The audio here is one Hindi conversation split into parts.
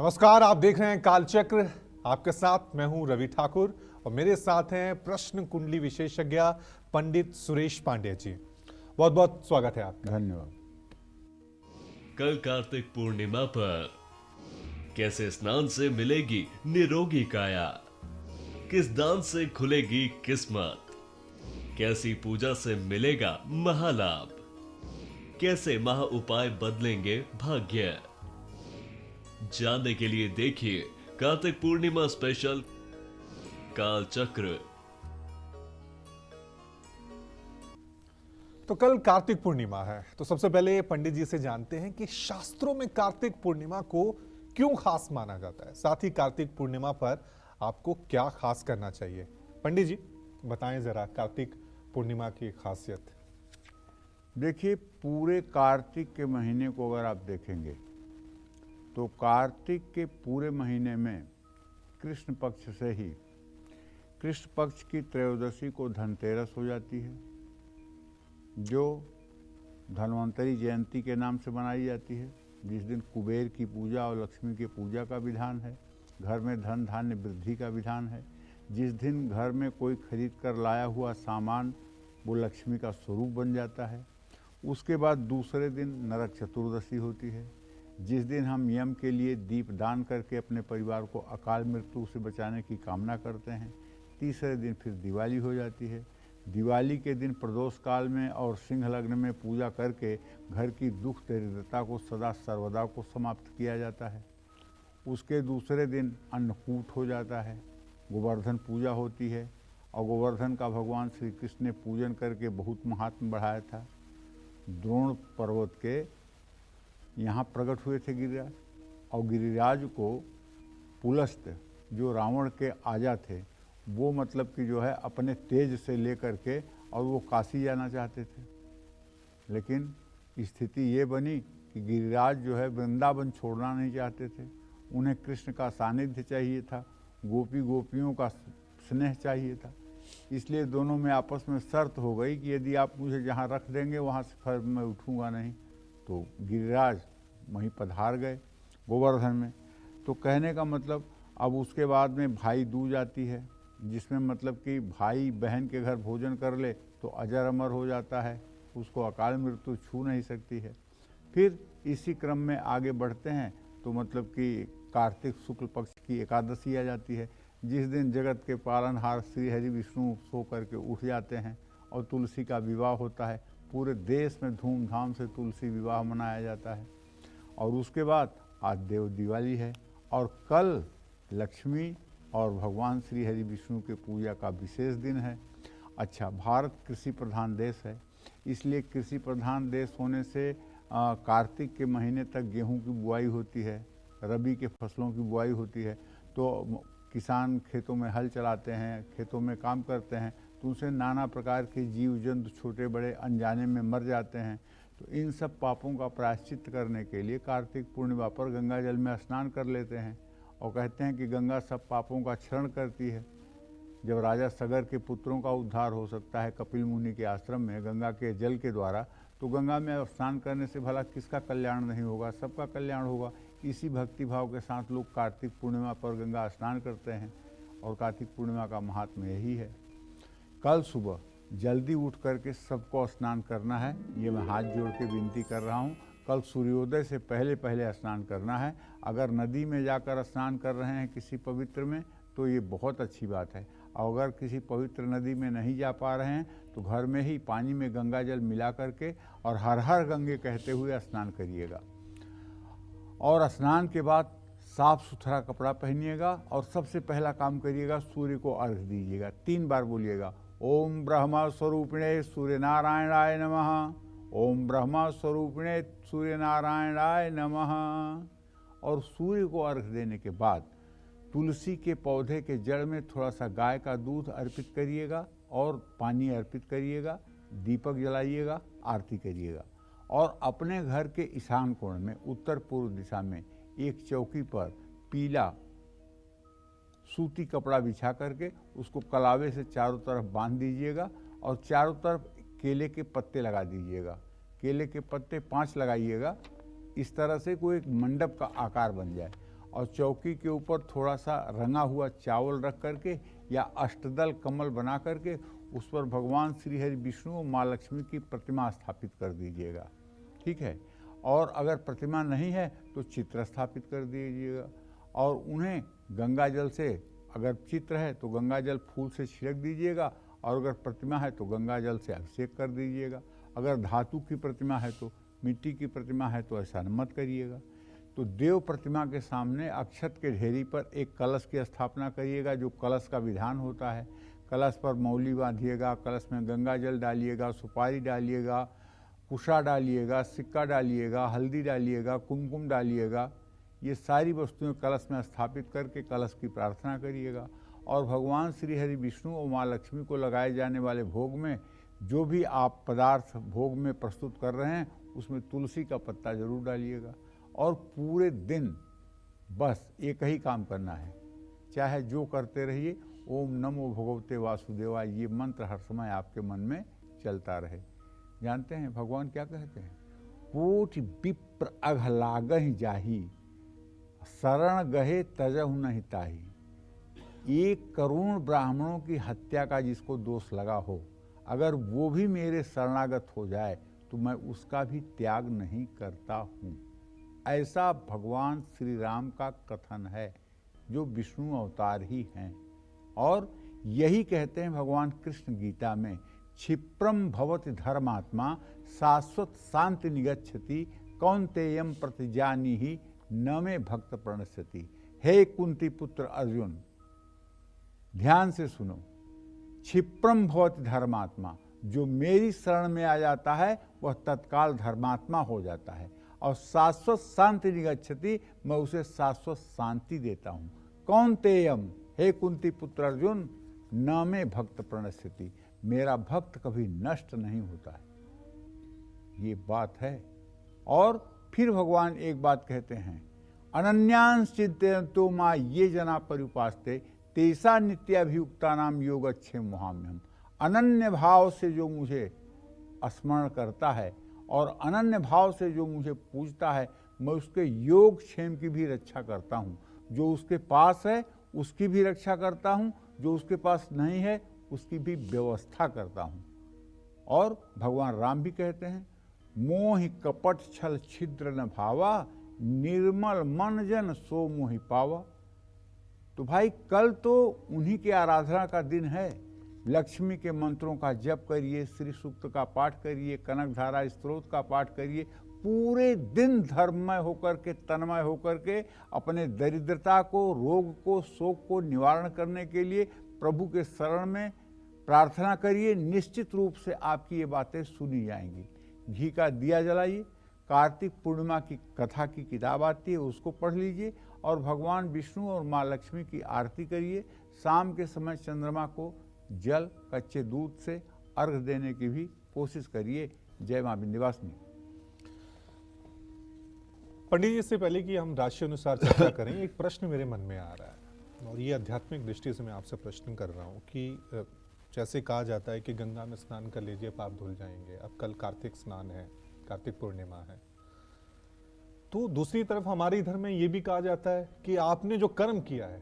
नमस्कार, आप देख रहे हैं कालचक्र। आपके साथ मैं हूं रवि ठाकुर और मेरे साथ हैं प्रश्न कुंडली विशेषज्ञ पंडित सुरेश पांडे जी। बहुत बहुत स्वागत है आपका। धन्यवाद। कल कार्तिक पूर्णिमा पर कैसे स्नान से मिलेगी निरोगी काया, किस दान से खुलेगी किस्मत, कैसी पूजा से मिलेगा महालाभ, कैसे महा उपाय बदलेंगे भाग्य। जानने के लिए देखिए कार्तिक पूर्णिमा स्पेशल कालचक्र। तो कल कार्तिक पूर्णिमा है, तो सबसे पहले पंडित जी से जानते हैं कि शास्त्रों में कार्तिक पूर्णिमा को क्यों खास माना जाता है, साथ ही कार्तिक पूर्णिमा पर आपको क्या खास करना चाहिए। पंडित जी बताएं जरा कार्तिक पूर्णिमा की खासियत। देखिए, पूरे कार्तिक के महीने को अगर आप देखेंगे तो कार्तिक के पूरे महीने में कृष्ण पक्ष से ही कृष्ण पक्ष की त्रयोदशी को धनतेरस हो जाती है, जो धन्वंतरी जयंती के नाम से मनाई जाती है, जिस दिन कुबेर की पूजा और लक्ष्मी की पूजा का विधान है, घर में धन धान्य वृद्धि का विधान है। जिस दिन घर में कोई खरीद कर लाया हुआ सामान वो लक्ष्मी का स्वरूप बन जाता है। उसके बाद दूसरे दिन नरक चतुर्दशी होती है, जिस दिन हम यम के लिए दीप दान करके अपने परिवार को अकाल मृत्यु से बचाने की कामना करते हैं। तीसरे दिन फिर दिवाली हो जाती है। दिवाली के दिन प्रदोष काल में और सिंह लग्न में पूजा करके घर की दुख दरिद्रता को सदा सर्वदा को समाप्त किया जाता है। उसके दूसरे दिन अन्नकूट हो जाता है, गोवर्धन पूजा होती है और गोवर्धन का भगवान श्री कृष्ण ने पूजन करके बहुत महात्म बढ़ाया था। द्रोण पर्वत के यहाँ प्रकट हुए थे गिरिराज, और गिरिराज को पुलस्त जो रावण के आजा थे वो मतलब कि जो है अपने तेज से लेकर के और वो काशी जाना चाहते थे, लेकिन स्थिति ये बनी कि गिरिराज जो है वृंदावन छोड़ना नहीं चाहते थे। उन्हें कृष्ण का सानिध्य चाहिए था, गोपियों का स्नेह चाहिए था। इसलिए दोनों में आपस में शर्त हो गई कि यदि आप मुझे जहाँ रख देंगे वहाँ से फिर मैं उठूँगा नहीं। तो गिरिराज वहीं पधार गए गोवर्धन में। तो कहने का मतलब, अब उसके बाद में भाई दूज आती है, जिसमें मतलब कि भाई बहन के घर भोजन कर ले तो अजर अमर हो जाता है, उसको अकाल मृत्यु छू नहीं सकती है। फिर इसी क्रम में आगे बढ़ते हैं तो मतलब कि कार्तिक शुक्ल पक्ष की एकादशी आ जाती है, जिस दिन जगत के पालनहार श्री हरि विष्णु सो करके उठ जाते हैं और तुलसी का विवाह होता है। पूरे देश में धूमधाम से तुलसी विवाह मनाया जाता है। और उसके बाद आज देव दिवाली है और कल लक्ष्मी और भगवान श्री हरि विष्णु के पूजा का विशेष दिन है। अच्छा, भारत कृषि प्रधान देश है, इसलिए कृषि प्रधान देश होने से कार्तिक के महीने तक गेहूं की बुआई होती है, रबी के फसलों की बुआई होती है। तो किसान खेतों में हल चलाते हैं, खेतों में काम करते हैं, तो उनसे नाना प्रकार के जीव जंतु छोटे बड़े अनजाने में मर जाते हैं। तो इन सब पापों का प्रायश्चित करने के लिए कार्तिक पूर्णिमा पर गंगा जल में स्नान कर लेते हैं और कहते हैं कि गंगा सब पापों का क्षरण करती है। जब राजा सगर के पुत्रों का उद्धार हो सकता है कपिल मुनि के आश्रम में गंगा के जल के द्वारा, तो गंगा में स्नान करने से भला किसका कल्याण नहीं होगा, सबका कल्याण होगा। इसी भक्ति भाव के साथ लोग कार्तिक पूर्णिमा पर गंगा स्नान करते हैं और कार्तिक पूर्णिमा का महात्म्य यही है। कल सुबह जल्दी उठ करके सबको स्नान करना है, ये मैं हाथ जोड़ के विनती कर रहा हूँ। कल सूर्योदय से पहले पहले स्नान करना है। अगर नदी में जाकर स्नान कर रहे हैं किसी पवित्र में तो ये बहुत अच्छी बात है, और अगर किसी पवित्र नदी में नहीं जा पा रहे हैं तो घर में ही पानी में गंगा जल मिला करके और हर हर गंगे कहते हुए स्नान करिएगा। और स्नान के बाद साफ सुथरा कपड़ा पहनिएगा और सबसे पहला काम करिएगा, सूर्य को अर्घ दीजिएगा। 3 बार बोलिएगा, ओम ब्रह्मा स्वरूपिणे सूर्य नारायणाय नमः, ओम ब्रह्मा स्वरूपिणे सूर्य नारायणाय नमः। और सूर्य को अर्घ देने के बाद तुलसी के पौधे के जड़ में थोड़ा सा गाय का दूध अर्पित करिएगा और पानी अर्पित करिएगा, दीपक जलाइएगा, आरती करिएगा। और अपने घर के ईशान कोण में उत्तर पूर्व दिशा में एक चौकी पर पीला सूती कपड़ा बिछा करके उसको कलावे से चारों तरफ बांध दीजिएगा और चारों तरफ केले के पत्ते लगा दीजिएगा। केले के पत्ते 5 लगाइएगा, इस तरह से कोई एक मंडप का आकार बन जाए। और चौकी के ऊपर थोड़ा सा रंगा हुआ चावल रख करके या अष्टदल कमल बना करके उस पर भगवान श्री हरि विष्णु और माँ लक्ष्मी की प्रतिमा स्थापित कर दीजिएगा, ठीक है। और अगर प्रतिमा नहीं है तो चित्र स्थापित कर दीजिएगा और उन्हें गंगा जल से, अगर चित्र है तो गंगा जल फूल से छिड़क दीजिएगा और अगर प्रतिमा है तो गंगा जल से अभिषेक कर दीजिएगा। अगर धातु की प्रतिमा है तो, मिट्टी की प्रतिमा है तो ऐसा मत करिएगा। तो देव प्रतिमा के सामने अक्षत के ढेरी पर एक कलश की स्थापना करिएगा, जो कलश का विधान होता है। कलश पर मौली बांधिएगा, कलश में गंगा जल डालिएगा, सुपारी डालिएगा, कुशा डालिएगा, सिक्का डालिएगा, हल्दी डालिएगा, कुमकुम डालिएगा। ये सारी वस्तुएं कलश में स्थापित करके कलश की प्रार्थना करिएगा और भगवान श्री हरि विष्णु और माँ लक्ष्मी को लगाए जाने वाले भोग में जो भी आप पदार्थ भोग में प्रस्तुत कर रहे हैं उसमें तुलसी का पत्ता जरूर डालिएगा। और पूरे दिन बस एक ही काम करना है, चाहे जो करते रहिए, ओम नमो भगवते वासुदेवाय, ये मंत्र हर समय आपके मन में चलता रहे। जानते हैं भगवान क्या कहते हैं? कोटि विप्र अघ लागहि जाहि, शरण गहे तजहु नहीं ताहि। 1 करोड़ ब्राह्मणों की हत्या का जिसको दोष लगा हो, अगर वो भी मेरे शरणागत हो जाए तो मैं उसका भी त्याग नहीं करता हूँ। ऐसा भगवान श्री राम का कथन है, जो विष्णु अवतार ही हैं। और यही कहते हैं भगवान कृष्ण गीता में, क्षिप्रम भवति धर्मात्मा शाश्वत शांति निगच्छति कौन्तेयम प्रतिजानीहि न मे भक्त प्रणश्यति। हे कुंती पुत्र अर्जुन, ध्यान से सुनो, क्षिप्रम भवति धर्मात्मा, जो मेरी शरण में आ जाता है वह तत्काल धर्मात्मा हो जाता है और शाश्वत शांति निगच्छति, मैं उसे शाश्वत शांति देता हूँ। कौन्तेयम, हे कुंती पुत्र अर्जुन, न में भक्त प्रणश्यति, मेरा भक्त कभी नष्ट नहीं होता है। ये बात है। और फिर भगवान एक बात कहते हैं, अनन्यांश चिंतयन्तो मां ये जना पर्युपास्ते तेसा नित्याभियुक्ता नाम योगक्षेम महाम्यहम्। अनन्य भाव से जो मुझे स्मरण करता है और अनन्य भाव से जो मुझे पूजता है, मैं उसके योग क्षेम की भी रक्षा करता हूँ। जो उसके पास है उसकी भी रक्षा करता हूँ, जो उसके पास नहीं है उसकी भी व्यवस्था करता हूँ। और भगवान राम भी कहते हैं, मोहि कपट छल छिद्र न भावा, निर्मल मन जन सो मोहि पावा। तो भाई कल तो उन्हीं की आराधना का दिन है। लक्ष्मी के मंत्रों का जप करिए, श्री सूक्त का पाठ करिए, कनकधारा स्तोत्र का पाठ करिए, पूरे दिन धर्ममय होकर के, तन्मय होकर के अपने दरिद्रता को, रोग को, शोक को निवारण करने के लिए प्रभु के शरण में प्रार्थना करिए। निश्चित रूप से आपकी ये बातें सुनी जाएंगी। घी का दिया जलाइए, कार्तिक पूर्णिमा की कथा की किताब आती है उसको पढ़ लीजिए और भगवान विष्णु और माँ लक्ष्मी की आरती करिए। शाम के समय चंद्रमा को जल, कच्चे दूध से अर्घ देने की भी कोशिश करिए। जय माँ विंध्यवासिनी। पंडित जी, इससे पहले कि हम राशि अनुसार चर्चा करें, एक प्रश्न मेरे मन में आ रहा है और ये आध्यात्मिक दृष्टि से मैं आपसे प्रश्न कर रहा हूँ कि जैसे कहा जाता है कि गंगा में स्नान कर लीजिए पाप धुल जाएंगे। अब कल कार्तिक स्नान है, कार्तिक पूर्णिमा है, तो दूसरी तरफ हमारे इधर में ये भी कहा जाता है कि आपने जो कर्म किया है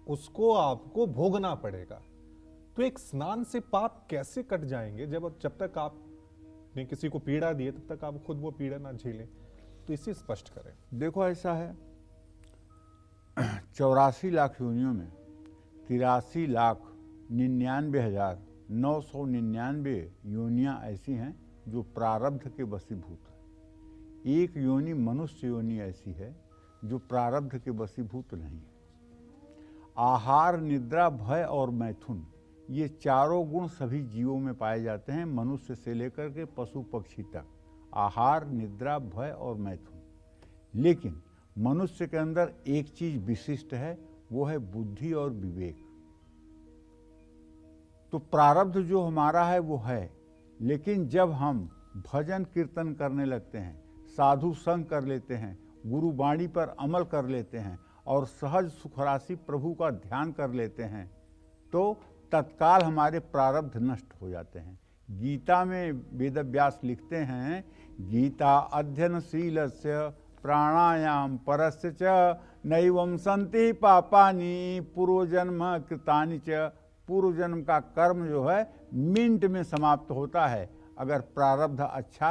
उसको आपको भोगना पड़ेगा। तो एक स्नान से पाप कैसे कट जाएंगे जब तक आपने किसी को पीड़ा दी है तब तक आप खुद वो पीड़ा ना झेलें? तो इसे स्पष्ट करें। देखो ऐसा है, 84 लाख योनियों में 83,99,999 योनियां ऐसी हैं जो प्रारब्ध के वशीभूत है। एक योनि मनुष्य योनि ऐसी है जो प्रारब्ध के वशीभूत नहीं है। आहार, निद्रा, भय और मैथुन, ये चारों गुण सभी जीवों में पाए जाते हैं, मनुष्य से लेकर के पशु पक्षी तक। आहार, निद्रा, भय और मैथुन। लेकिन मनुष्य के अंदर एक चीज विशिष्ट है, वो है बुद्धि और विवेक। तो प्रारब्ध जो हमारा है वो है, लेकिन जब हम भजन कीर्तन करने लगते हैं, साधु संग कर लेते हैं, गुरु वाणी पर अमल कर लेते हैं और सहज सुखराशि प्रभु का ध्यान कर लेते हैं, तो तत्काल हमारे प्रारब्ध नष्ट हो जाते हैं। गीता में वेदव्यास लिखते हैं, गीता अध्ययनशीलस्य प्राणायाम परस्य च नैवं संति पापानि पूर्वजन्म कृतानि च। पूर्व जन्म का कर्म जो है मिनट में समाप्त होता है। अगर प्रारब्ध अच्छा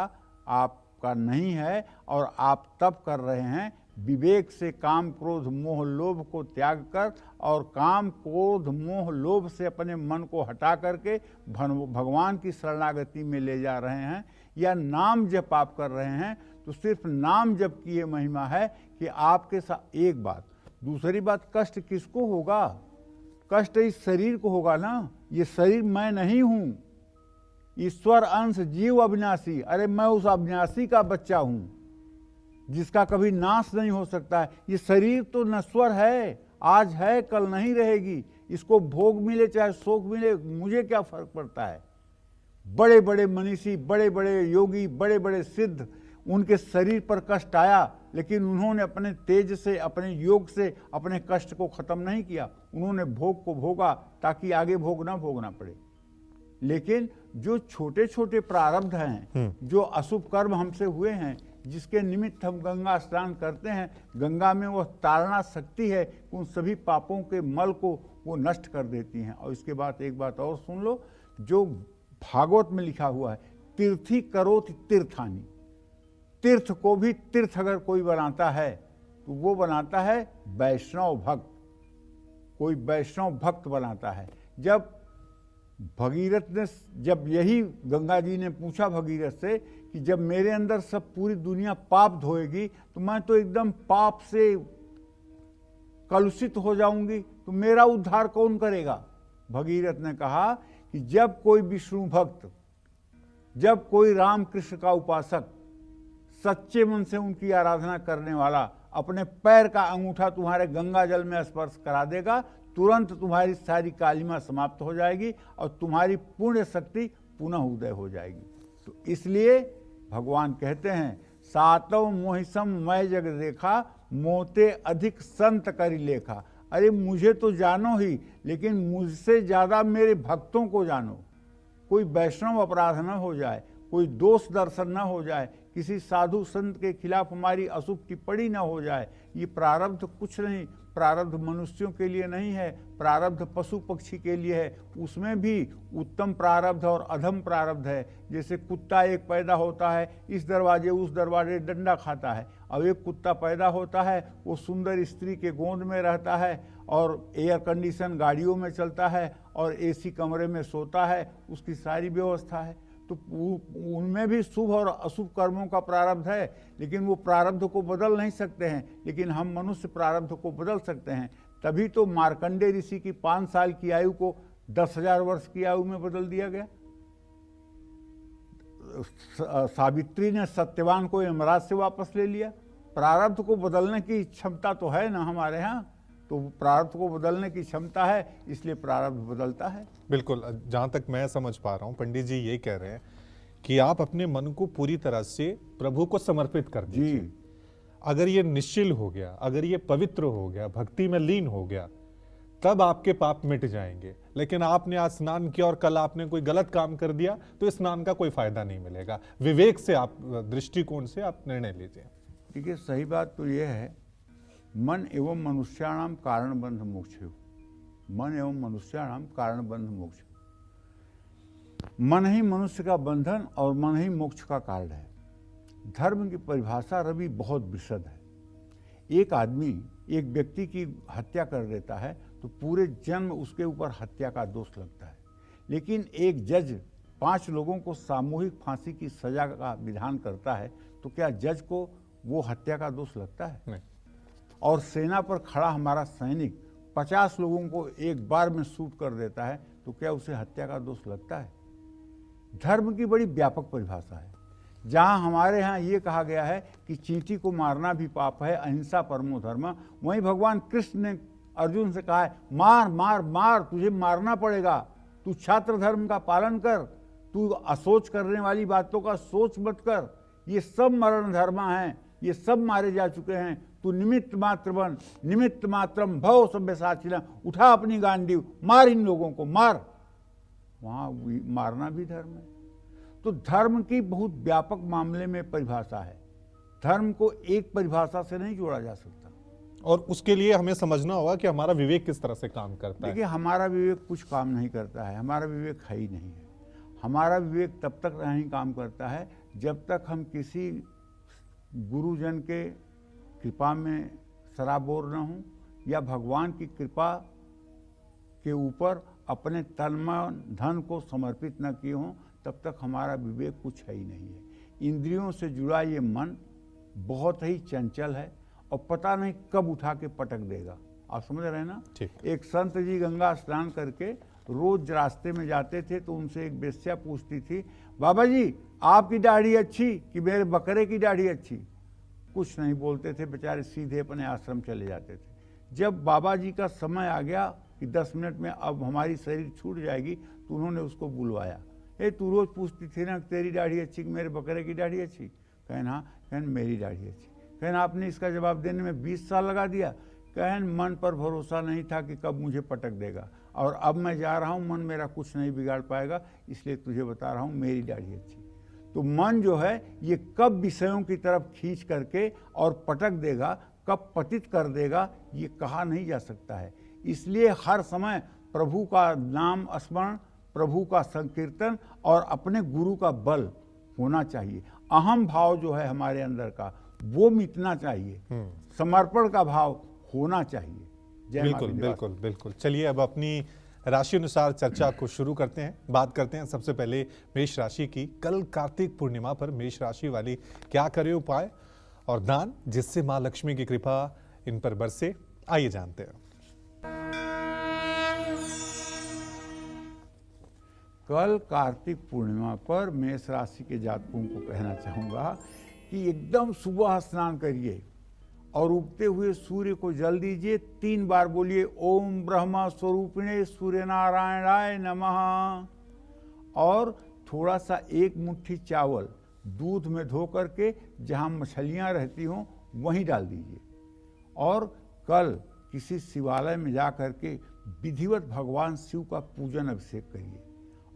आपका नहीं है और आप तप कर रहे हैं, विवेक से काम क्रोध मोह लोभ को त्याग कर और काम क्रोध मोह लोभ से अपने मन को हटा करके भगवान की शरणागति में ले जा रहे हैं, या नाम जप आप कर रहे हैं, तो सिर्फ नाम जप की ये महिमा है कि आपके साथ। एक बात, दूसरी बात, कष्ट किसको होगा? कष्ट इस शरीर को होगा ना। ये शरीर मैं नहीं हूं, ईश्वर अंश जीव अविनाशी। अरे मैं उस अविनाशी का बच्चा हूं जिसका कभी नाश नहीं हो सकता है। ये शरीर तो नश्वर है, आज है कल नहीं रहेगी। इसको भोग मिले चाहे शोक मिले, मुझे क्या फर्क पड़ता है। बड़े बड़े मनीषी, बड़े बड़े योगी, बड़े बड़े सिद्ध, उनके शरीर पर कष्ट आया, लेकिन उन्होंने अपने तेज से, अपने योग से अपने कष्ट को खत्म नहीं किया। उन्होंने भोग को भोगा ताकि आगे भोग ना भोगना पड़े। लेकिन जो छोटे छोटे प्रारब्ध हैं, जो अशुभ कर्म हमसे हुए हैं, जिसके निमित्त हम गंगा स्नान करते हैं, गंगा में वह ताड़ना शक्ति है, उन सभी पापों के मल को वो नष्ट कर देती हैं। और इसके बाद एक बात और सुन लो, जो भागवत में लिखा हुआ है, तीर्थी करोति तीर्थानि। तीर्थ को भी तीर्थ अगर कोई बनाता है तो वो बनाता है वैष्णव भक्त। कोई वैष्णव भक्त बनाता है। जब भगीरथ ने, जब यही गंगा जी ने पूछा भगीरथ से कि जब मेरे अंदर सब पूरी दुनिया पाप धोएगी तो मैं तो एकदम पाप से कलुषित हो जाऊंगी, तो मेरा उद्धार कौन करेगा? भगीरथ ने कहा कि जब कोई विष्णु भक्त, जब कोई राम कृष्ण का उपासक सच्चे मन से उनकी आराधना करने वाला अपने पैर का अंगूठा तुम्हारे गंगा जल में स्पर्श करा देगा, तुरंत तुम्हारी सारी कालिमा समाप्त हो जाएगी और तुम्हारी पुण्य शक्ति पुनः उदय हो जाएगी। तो इसलिए भगवान कहते हैं, सातव मोहिसम मैं जग देखा, मोते अधिक संत करी लेखा। अरे मुझे तो जानो ही, लेकिन मुझसे ज्यादा मेरे भक्तों को जानो। कोई वैष्णव अपराध न हो जाए, कोई दोष दर्शन न हो जाए, किसी साधु संत के खिलाफ हमारी अशुभ टिप्पणी न हो जाए। ये प्रारब्ध कुछ नहीं, प्रारब्ध मनुष्यों के लिए नहीं है, प्रारब्ध पशु पक्षी के लिए है। उसमें भी उत्तम प्रारब्ध और अधम प्रारब्ध है। जैसे कुत्ता एक पैदा होता है, इस दरवाजे उस दरवाजे डंडा खाता है। अब एक कुत्ता पैदा होता है, वो सुंदर स्त्री के गोद में रहता है और एयर कंडीशन गाड़ियों में चलता है और एसी कमरे में सोता है, उसकी सारी व्यवस्था है। तो उनमें भी शुभ और अशुभ कर्मों का प्रारब्ध है, लेकिन वो प्रारब्ध को बदल नहीं सकते हैं। लेकिन हम मनुष्य प्रारब्ध को बदल सकते हैं। तभी तो मार्कंडे ऋषि की 5 साल की आयु को 10,000 वर्ष की आयु में बदल दिया गया। सावित्री ने सत्यवान को यमराज से वापस ले लिया। प्रारब्ध को बदलने की क्षमता तो है ना हमारे यहाँ, तो प्रारब्ध को बदलने की क्षमता है, इसलिए प्रारब्ध बदलता है। बिल्कुल, जहां तक मैं समझ पा रहा हूं, पंडित जी ये कह रहे हैं कि आप अपने मन को पूरी तरह से प्रभु को समर्पित कर दीजिए। जी, अगर ये निश्चल हो गया, अगर ये पवित्र हो गया, भक्ति में लीन हो गया, तब आपके पाप मिट जाएंगे। लेकिन आपने आज स्नान किया और कल आपने कोई गलत काम कर दिया, तो इस स्नान का कोई फायदा नहीं मिलेगा। विवेक से आप, दृष्टिकोण से आप निर्णय लीजिए। देखिए सही बात तो यह है, मन एवं मनुष्याणाम कारण बंध मोक्ष। मन एवं मनुष्याणाम कारण बंध मोक्ष। मन ही मनुष्य का बंधन और मन ही मोक्ष का कारण है। धर्म की परिभाषा रवि बहुत विशद है। एक आदमी एक व्यक्ति की हत्या कर देता है तो पूरे जन्म उसके ऊपर हत्या का दोष लगता है। लेकिन एक जज 5 लोगों को सामूहिक फांसी की सजा का विधान करता है, तो क्या जज को वो हत्या का दोष लगता है? नहीं। और सेना पर खड़ा हमारा सैनिक 50 लोगों को एक बार में शूट कर देता है, तो क्या उसे हत्या का दोष लगता है? धर्म की बड़ी व्यापक परिभाषा है। जहां हमारे यहाँ ये कहा गया है कि चींटी को मारना भी पाप है, अहिंसा परमो धर्म, वहीं भगवान कृष्ण ने अर्जुन से कहा है, मार मार मार, तुझे मारना पड़ेगा, तू छात्र धर्म का पालन कर, तू असोच करने वाली बातों का सोच मत कर, ये सब मरण धर्म हैं, ये सब मारे जा चुके हैं, तू निमित्त मात्र बन, निमित्त मात्रम भव सभ्यसाचिना, उठा अपनी गांडीव, मार इन लोगों को, मार। वहां मारना भी धर्म है। तो धर्म की बहुत व्यापक मामले में परिभाषा है। धर्म को एक परिभाषा से नहीं जोड़ा जा सकता। और उसके लिए हमें समझना होगा कि हमारा विवेक किस तरह से काम करता है। देखिए, हमारा विवेक कुछ काम नहीं करता है, हमारा विवेक है ही नहीं है। हमारा विवेक तब तक नहीं काम करता है जब तक हम किसी गुरुजन के कृपा में सराबोर न हों या भगवान की कृपा के ऊपर अपने तन मन धन को समर्पित न किए हों, तब तक हमारा विवेक कुछ है ही नहीं है। इंद्रियों से जुड़ा ये मन बहुत ही चंचल है और पता नहीं कब उठा के पटक देगा। आप समझ रहे हैं ना? ठीक। एक संत जी गंगा स्नान करके रोज रास्ते में जाते थे तो उनसे एक वेश्या पूछती थी, बाबा जी आपकी दाढ़ी अच्छी कि मेरे बकरे की दाढ़ी अच्छी? कुछ नहीं बोलते थे बेचारे, सीधे अपने आश्रम चले जाते थे। जब बाबा जी का समय आ गया कि 10 मिनट में अब हमारी शरीर छूट जाएगी, तो उन्होंने उसको बुलवाया। तू रोज पूछती थी ना तेरी दाढ़ी अच्छी कि मेरे बकरे की दाढ़ी अच्छी? कहना हाँ। कहन मेरी दाढ़ी अच्छी। कहना आपने इसका जवाब देने में 20 साल लगा दिया? कहन मन पर भरोसा नहीं था कि कब मुझे पटक देगा, और अब मैं जा रहा हूँ, मन मेरा कुछ नहीं बिगाड़ पाएगा, इसलिए तुझे बता रहा हूँ मेरी दाढ़ी अच्छी। तो मन जो है ये कब विषयों की तरफ खींच करके और पटक देगा, कब पतित कर देगा, ये कहा नहीं जा सकता है। इसलिए हर समय प्रभु का नाम स्मरण, प्रभु का संकीर्तन और अपने गुरु का बल होना चाहिए। अहम भाव जो है हमारे अंदर का वो मिटना चाहिए, समर्पण का भाव होना चाहिए। जय मां बिल्कुल विंध्यवासिनी। बिल्कुल बिल्कुल। चलिए अब अपनी राशि अनुसार चर्चा को शुरू करते हैं। बात करते हैं सबसे पहले मेष राशि की। कल कार्तिक पूर्णिमा पर मेष राशि वाली क्या करे उपाय और दान जिससे मां लक्ष्मी की कृपा इन पर बरसे, आइए जानते हैं। कल कार्तिक पूर्णिमा पर मेष राशि के जातकों को कहना चाहूँगा कि एकदम सुबह स्नान करिए और उगते हुए सूर्य को जल दीजिए। 3 बार बोलिए ओम ब्रह्म स्वरूपिणे सूर्य नारायणाय नमः। और थोड़ा सा 1 मुट्ठी चावल दूध में धो करके जहाँ मछलियाँ रहती हों वहीं डाल दीजिए। और कल किसी शिवालय में जा करके विधिवत भगवान शिव का पूजन अभिषेक करिए।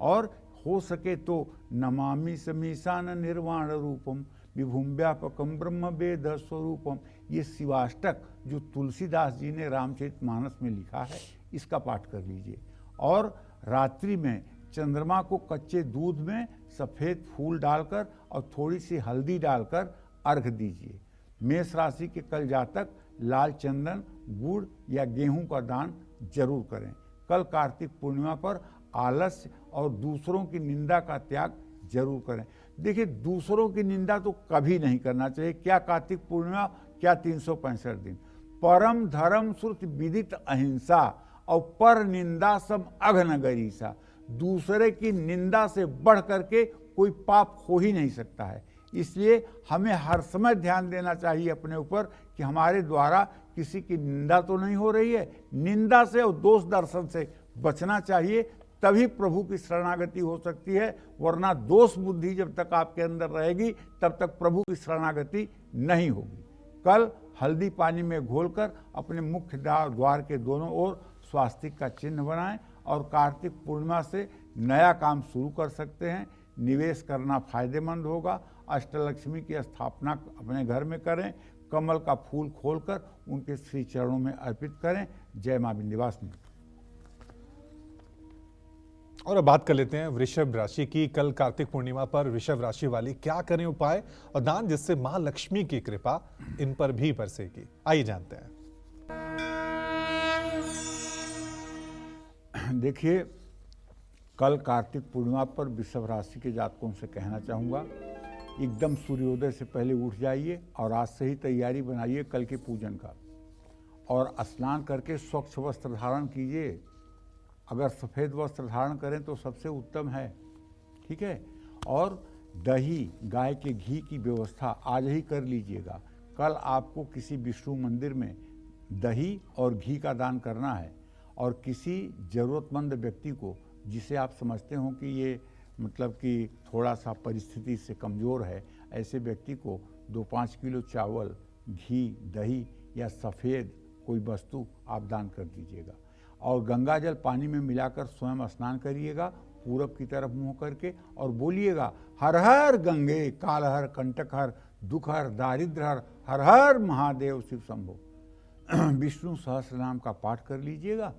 और हो सके तो नमामि समीशान निर्वाण रूपम विभुम व्यापकम ब्रह्म वेद स्वरूपम, ये शिवाष्टक जो तुलसीदास जी ने रामचरितमानस में लिखा है, इसका पाठ कर लीजिए। और रात्रि में चंद्रमा को कच्चे दूध में सफ़ेद फूल डालकर और थोड़ी सी हल्दी डालकर अर्घ दीजिए। मेष राशि के कल जातक लाल चंदन, गुड़ या गेहूं का दान जरूर करें। कल कार्तिक पूर्णिमा पर आलस्य और दूसरों की निंदा का त्याग जरूर करें। देखिए, दूसरों की निंदा तो कभी नहीं करना चाहिए। क्या कार्तिक पूर्णिमा, क्या 365 दिन। परम धर्म श्रुति विदित अहिंसा और पर निंदा सब अघनगरीसा। दूसरे की निंदा से बढ़ करके कोई पाप हो ही नहीं सकता है। इसलिए हमें हर समय ध्यान देना चाहिए अपने ऊपर कि हमारे द्वारा किसी की निंदा तो नहीं हो रही है। निंदा से और दोष दर्शन से बचना चाहिए, तभी प्रभु की शरणागति हो सकती है। वरना दोष बुद्धि जब तक आपके अंदर रहेगी तब तक प्रभु की शरणागति नहीं होगी। कल हल्दी पानी में घोलकर अपने मुख्य द्वार के दोनों ओर स्वास्तिक का चिन्ह बनाएं और कार्तिक पूर्णिमा से नया काम शुरू कर सकते हैं। निवेश करना फायदेमंद होगा। अष्टलक्ष्मी की स्थापना अपने घर में करें। कमल का फूल खोलकर उनके श्री चरणों में अर्पित करें। जय मां विंध्यवासिनी। और अब बात कर लेते हैं वृषभ राशि की। कल कार्तिक पूर्णिमा पर वृषभ राशि वाली क्या करें उपाय और दान जिससे मां लक्ष्मी की कृपा इन पर भी बरसेगी, आइए जानते हैं। देखिए, कल कार्तिक पूर्णिमा पर वृषभ राशि के जातकों से कहना चाहूँगा, एकदम सूर्योदय से पहले उठ जाइए और आज से ही तैयारी बनाइए कल के पूजन का। और स्नान करके स्वच्छ वस्त्र धारण कीजिए। अगर सफ़ेद वस्त्र धारण करें तो सबसे उत्तम है, ठीक है। और दही, गाय के घी की व्यवस्था आज ही कर लीजिएगा। कल आपको किसी विष्णु मंदिर में दही और घी का दान करना है। और किसी ज़रूरतमंद व्यक्ति को, जिसे आप समझते हो कि ये मतलब कि थोड़ा सा परिस्थिति से कमज़ोर है, ऐसे व्यक्ति को 2-5 किलो चावल, घी, दही या सफ़ेद कोई वस्तु आप दान कर दीजिएगा। और गंगा जल पानी में मिलाकर स्वयं स्नान करिएगा पूरब की तरफ मुँह करके, और बोलिएगा हर हर गंगे काल हर कंटक हर दुख हर दारिद्र हर हर हर महादेव शिव शंभो। विष्णु सहस्त्र नाम का पाठ कर लीजिएगा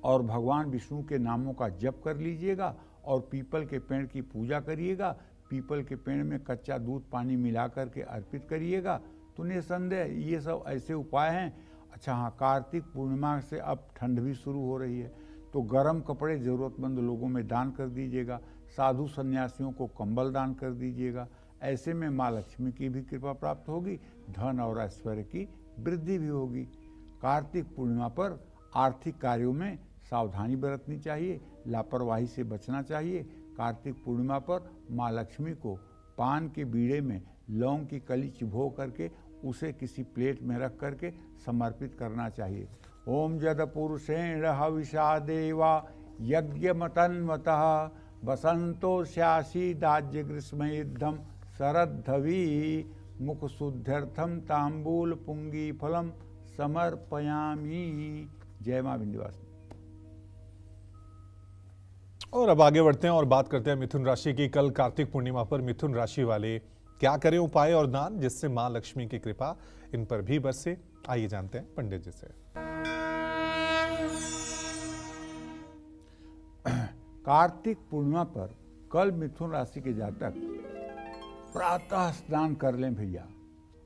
और भगवान विष्णु के नामों का जप कर लीजिएगा और पीपल के पेड़ की पूजा करिएगा। पीपल के पेड़ में कच्चा दूध पानी मिला करके अर्पित करिएगा। तो निसंदेह ये सब ऐसे उपाय हैं। अच्छा हाँ, कार्तिक पूर्णिमा से अब ठंड भी शुरू हो रही है, तो गर्म कपड़े ज़रूरतमंद लोगों में दान कर दीजिएगा। साधु सन्यासियों को कंबल दान कर दीजिएगा। ऐसे में माँ लक्ष्मी की भी कृपा प्राप्त होगी, धन और ऐश्वर्य की वृद्धि भी होगी। कार्तिक पूर्णिमा पर आर्थिक कार्यों में सावधानी बरतनी चाहिए, लापरवाही से बचना चाहिए। कार्तिक पूर्णिमा पर माँ लक्ष्मी को पान के बीड़े में लौंग की कली चिबो करके उसे किसी प्लेट में रख करके समर्पित करना चाहिए। ओम जद पुरुषेण हविषा देवा यज्ञमतन्वतः बसंतो स्यासी दाज्य ग्रीष्म युद्धम शरद्धवी मुख शुद्ध्यर्थम तांबूल पुंगी फलम समर्पयामी। जय मां विंध्यवासिनी। और अब आगे बढ़ते हैं और बात करते हैं मिथुन राशि की। कल कार्तिक पूर्णिमा पर मिथुन राशि वाले क्या करें उपाय और दान जिससे मां लक्ष्मी की कृपा इन पर भी बरसे। आइए जानते हैं पंडित जी से। कार्तिक पूर्णिमा पर कल मिथुन राशि के जातक प्रातः स्नान कर लें भैया,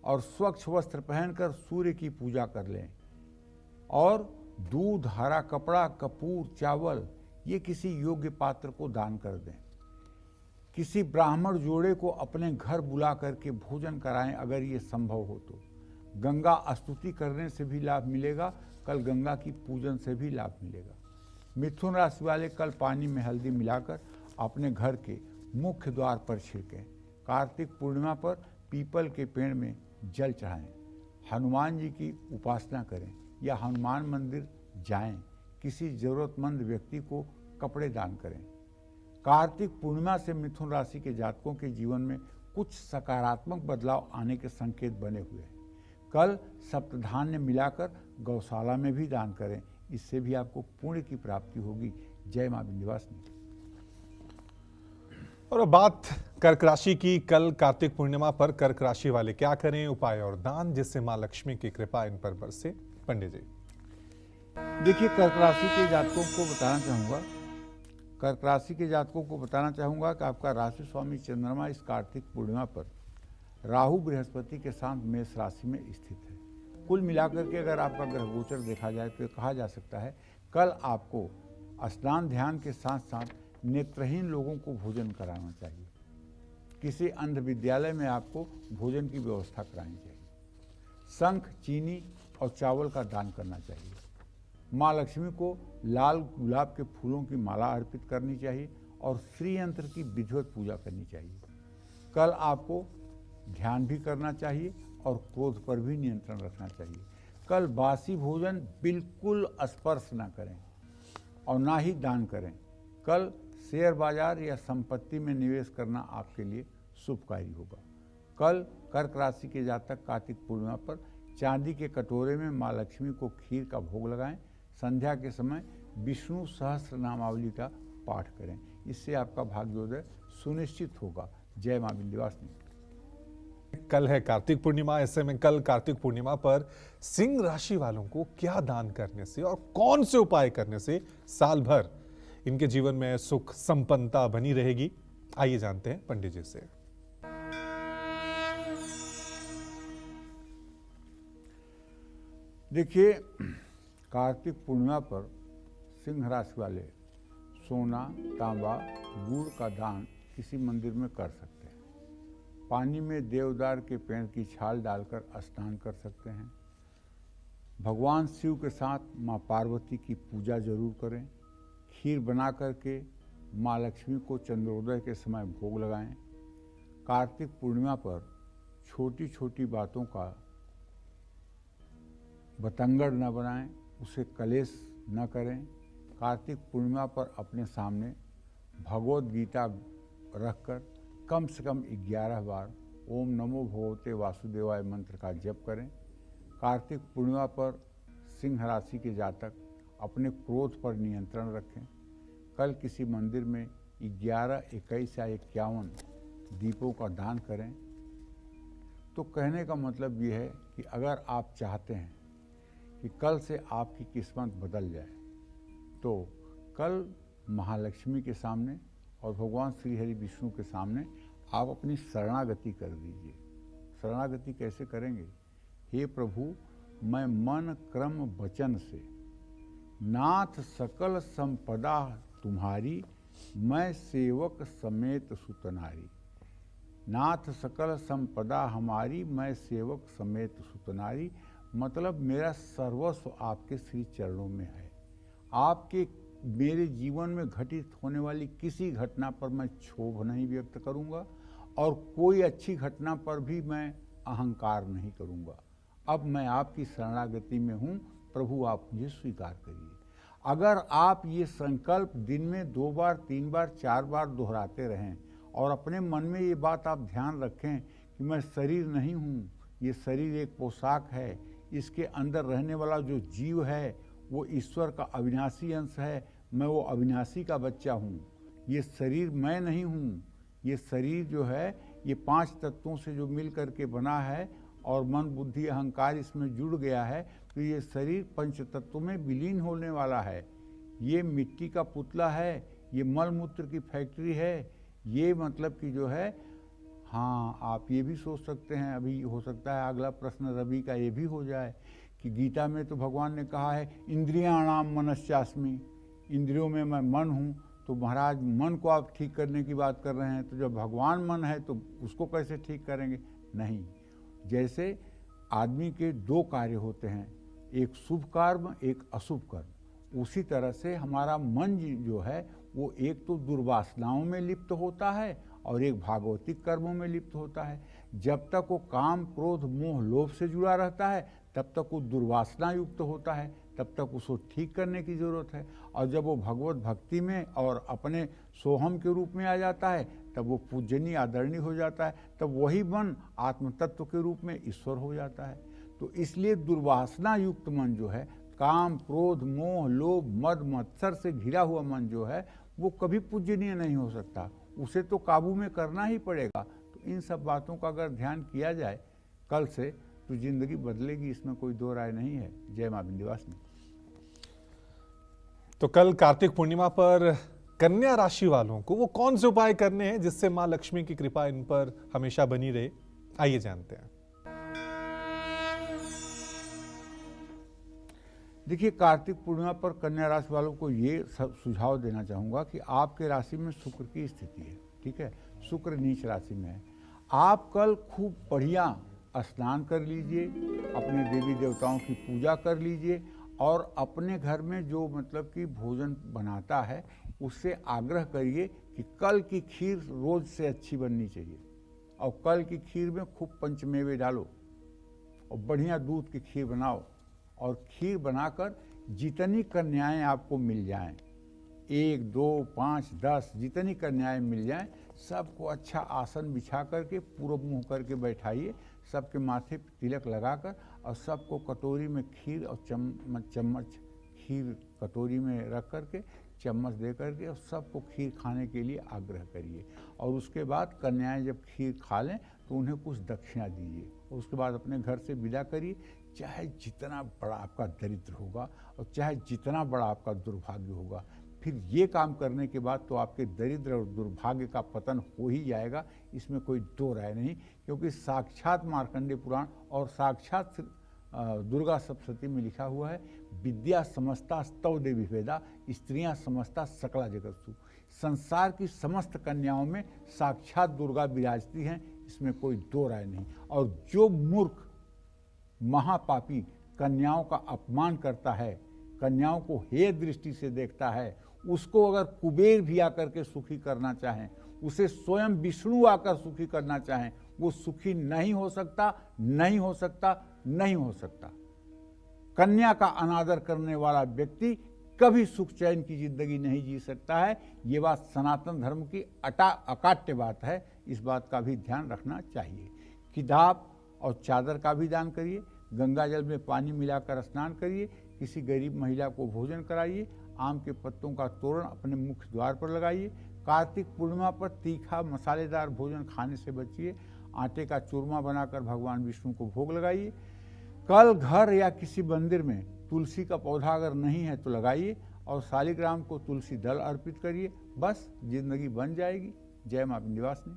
और स्वच्छ वस्त्र पहनकर सूर्य की पूजा कर लें और दूध, हरा कपड़ा, कपूर, चावल ये किसी योग्य पात्र को दान कर दें। किसी ब्राह्मण जोड़े को अपने घर बुला करके भोजन कराएं अगर ये संभव हो तो। गंगा स्तुति करने से भी लाभ मिलेगा, कल गंगा की पूजन से भी लाभ मिलेगा। मिथुन राशि वाले कल पानी में हल्दी मिलाकर अपने घर के मुख्य द्वार पर छिड़कें। कार्तिक पूर्णिमा पर पीपल के पेड़ में जल चढ़ाएं। हनुमान जी की उपासना करें या हनुमान मंदिर जाएं। किसी जरूरतमंद व्यक्ति को कपड़े दान करें। कार्तिक पूर्णिमा से मिथुन राशि के जातकों के जीवन में कुछ सकारात्मक बदलाव आने के संकेत बने हुए हैं। कल सप्तधान्य मिलाकर गौशाला में भी दान करें, इससे भी आपको पुण्य की प्राप्ति होगी। जय मां विंध्यवासिनी। और अब बात कर्क राशि की। कल कार्तिक पूर्णिमा पर कर्क राशि वाले क्या करें उपाय और दान जिससे मां लक्ष्मी की कृपा इन पर बरसे। पंडित जी। देखिए, कर्क राशि के जातकों को बताना चाहूँगा कि आपका राशि स्वामी चंद्रमा इस कार्तिक पूर्णिमा पर राहु बृहस्पति के साथ मेष राशि में स्थित है। कुल मिलाकर के अगर आपका ग्रह गोचर देखा जाए तो कहा जा सकता है कल आपको स्नान ध्यान के साथ साथ नेत्रहीन लोगों को भोजन कराना चाहिए। किसी अंध विद्यालय में आपको भोजन की व्यवस्था करानी चाहिए। शंख, चीनी और चावल का दान करना चाहिए। माँ लक्ष्मी को लाल गुलाब के फूलों की माला अर्पित करनी चाहिए और श्री यंत्र की विधिवत पूजा करनी चाहिए। कल आपको ध्यान भी करना चाहिए और क्रोध पर भी नियंत्रण रखना चाहिए। कल बासी भोजन बिल्कुल स्पर्श ना करें और ना ही दान करें। कल शेयर बाजार या संपत्ति में निवेश करना आपके लिए शुभकारी होगा। कल कर्क राशि के जातक कार्तिक पूर्णिमा पर चांदी के कटोरे में माँ लक्ष्मी को खीर का भोग लगाएं। संध्या के समय विष्णु सहस्त्र नामावली का पाठ करें, इससे आपका भाग्योदय सुनिश्चित होगा। जय मां विंध्यवासिनी। कल है कार्तिक पूर्णिमा, ऐसे में कल कार्तिक पूर्णिमा पर सिंह राशि वालों को क्या दान करने से और कौन से उपाय करने से साल भर इनके जीवन में सुख संपन्नता बनी रहेगी। आइए जानते हैं पंडित जी से। देखिए, कार्तिक पूर्णिमा पर सिंह राशि वाले सोना, तांबा, गुड़ का दान किसी मंदिर में कर सकते हैं। पानी में देवदार के पेड़ की छाल डालकर स्नान कर सकते हैं। भगवान शिव के साथ माँ पार्वती की पूजा जरूर करें। खीर बना करके माँ लक्ष्मी को चंद्रोदय के समय भोग लगाएं। कार्तिक पूर्णिमा पर छोटी छोटी बातों का बतंगड़ न बनाएं, उसे कलेश न करें। कार्तिक पूर्णिमा पर अपने सामने भगवद गीता रखकर कम से कम 11 बार ओम नमो भगवते वासुदेवाय मंत्र का जप करें। कार्तिक पूर्णिमा पर सिंह राशि के जातक अपने क्रोध पर नियंत्रण रखें। कल किसी मंदिर में 11, 21 या 51 दीपों का दान करें। तो कहने का मतलब ये है कि अगर आप चाहते हैं कि कल से आपकी किस्मत बदल जाए, तो कल महालक्ष्मी के सामने और भगवान श्री हरि विष्णु के सामने आप अपनी शरणागति कर दीजिए। शरणागति कैसे करेंगे? हे प्रभु, मैं मन क्रम वचन से नाथ सकल संपदा तुम्हारी, मैं सेवक समेत सुतनारी। नाथ सकल संपदा हमारी, मैं सेवक समेत सुतनारी। मतलब मेरा सर्वस्व आपके श्री चरणों में है। आपके मेरे जीवन में घटित होने वाली किसी घटना पर मैं क्षोभ नहीं व्यक्त करूंगा और कोई अच्छी घटना पर भी मैं अहंकार नहीं करूंगा। अब मैं आपकी शरणागति में हूँ, प्रभु आप मुझे स्वीकार करिए। अगर आप ये संकल्प दिन में 2 बार 3 बार 4 बार दोहराते रहें और अपने मन में ये बात आप ध्यान रखें कि मैं शरीर नहीं हूँ, ये शरीर एक पोशाक है, इसके अंदर रहने वाला जो जीव है वो ईश्वर का अविनाशी अंश है, मैं वो अविनाशी का बच्चा हूँ, ये शरीर मैं नहीं हूँ। ये शरीर जो है ये 5 तत्वों से जो मिल करके बना है और मन बुद्धि अहंकार इसमें जुड़ गया है, तो ये शरीर 5 तत्वों में विलीन होने वाला है। ये मिट्टी का पुतला है, ये मल मूत्र की फैक्ट्री है। ये मतलब कि जो है, हाँ आप ये भी सोच सकते हैं, अभी हो सकता है अगला प्रश्न रवि का ये भी हो जाए कि गीता में तो भगवान ने कहा है इंद्रियाणाम मनश्चास्मि, इंद्रियों में मैं मन हूँ। तो महाराज मन को आप ठीक करने की बात कर रहे हैं, तो जब भगवान मन है तो उसको कैसे ठीक करेंगे? नहीं। जैसे आदमी के 2 कार्य होते हैं, एक शुभ कर्म एक अशुभ कर्म, उसी तरह से हमारा मन जो है वो एक तो दुर्वासनाओं में लिप्त होता है और एक भागवतिक कर्मों में लिप्त होता है। जब तक वो काम क्रोध मोह लोभ से जुड़ा रहता है तब तक वो दुर्वासना युक्त होता है, तब तक उसको ठीक करने की ज़रूरत है। और जब वो भगवत भक्ति में और अपने सोहम के रूप में आ जाता है तब वो पूजनीय आदरणीय हो जाता है, तब वही मन आत्म तत्व के रूप में ईश्वर हो जाता है। तो इसलिए दुर्वासना युक्त मन जो है, काम क्रोध मोह लोभ मद मत्सर से घिरा हुआ मन जो है वो कभी पूजनीय नहीं हो सकता, उसे तो काबू में करना ही पड़ेगा। तो इन सब बातों का अगर ध्यान किया जाए कल से तो जिंदगी बदलेगी, इसमें कोई 2 राय नहीं है। जय मां विंध्यवासिनी। तो कल कार्तिक पूर्णिमा पर कन्या राशि वालों को वो कौन से उपाय करने हैं जिससे मां लक्ष्मी की कृपा इन पर हमेशा बनी रहे, आइए जानते हैं। देखिए, कार्तिक पूर्णिमा पर कन्या राशि वालों को ये सुझाव देना चाहूँगा कि आपके राशि में शुक्र की स्थिति है, ठीक है, शुक्र नीच राशि में है। आप कल खूब बढ़िया स्नान कर लीजिए, अपने देवी देवताओं की पूजा कर लीजिए और अपने घर में जो मतलब कि भोजन बनाता है उससे आग्रह करिए कि कल की खीर रोज से अच्छी बननी चाहिए और कल की खीर में खूब पंचमेवे डालो और बढ़िया दूध की खीर बनाओ और खीर बनाकर जितनी कन्याएं आपको मिल जाएं, 1 2 5 10 जितनी कन्याएं मिल जाएं, सबको अच्छा आसन बिछा करके पूरब मुँह करके बैठाइए, सबके माथे पर तिलक लगाकर और सबको कटोरी में खीर और चम्मच खीर कटोरी में रख करके चम्मच दे करके और सबको खीर खाने के लिए आग्रह करिए। और उसके बाद कन्याएं जब खीर खा लें तो उन्हें कुछ दक्षिणा दीजिए और उसके बाद अपने घर से विदा करिए। चाहे जितना बड़ा आपका दरिद्र होगा और चाहे जितना बड़ा आपका दुर्भाग्य होगा, फिर ये काम करने के बाद तो आपके दरिद्र और दुर्भाग्य का पतन हो ही जाएगा, इसमें कोई 2 राय नहीं। क्योंकि साक्षात मार्कंडेय पुराण और साक्षात दुर्गा सप्तशती में लिखा हुआ है, विद्या समस्ता स्तव देवी वेदा, स्त्रियां समस्ता सकला जगत्सु। संसार की समस्त कन्याओं में साक्षात दुर्गा विराजती हैं, इसमें कोई 2 राय नहीं। और जो मूर्ख महापापी कन्याओं का अपमान करता है, कन्याओं को हेय दृष्टि से देखता है, उसको अगर कुबेर भी आकर के सुखी करना चाहें, उसे स्वयं विष्णु आकर सुखी करना चाहें, वो सुखी नहीं हो सकता, नहीं हो सकता, नहीं हो सकता। कन्या का अनादर करने वाला व्यक्ति कभी सुख चैन की जिंदगी नहीं जी सकता है। ये बात सनातन धर्म की अकाट्य बात है, इस बात का भी ध्यान रखना चाहिए। किताब और चादर का भी दान करिए, गंगा जल में पानी मिलाकर स्नान करिए, किसी गरीब महिला को भोजन कराइए, आम के पत्तों का तोरण अपने मुख्य द्वार पर लगाइए। कार्तिक पूर्णिमा पर तीखा मसालेदार भोजन खाने से बचिए। आटे का चूरमा बनाकर भगवान विष्णु को भोग लगाइए। कल घर या किसी मंदिर में तुलसी का पौधा अगर नहीं है तो लगाइए और शालिग्राम को तुलसी दल अर्पित करिए, बस जिंदगी बन जाएगी। जय मां विंध्यवासिनी।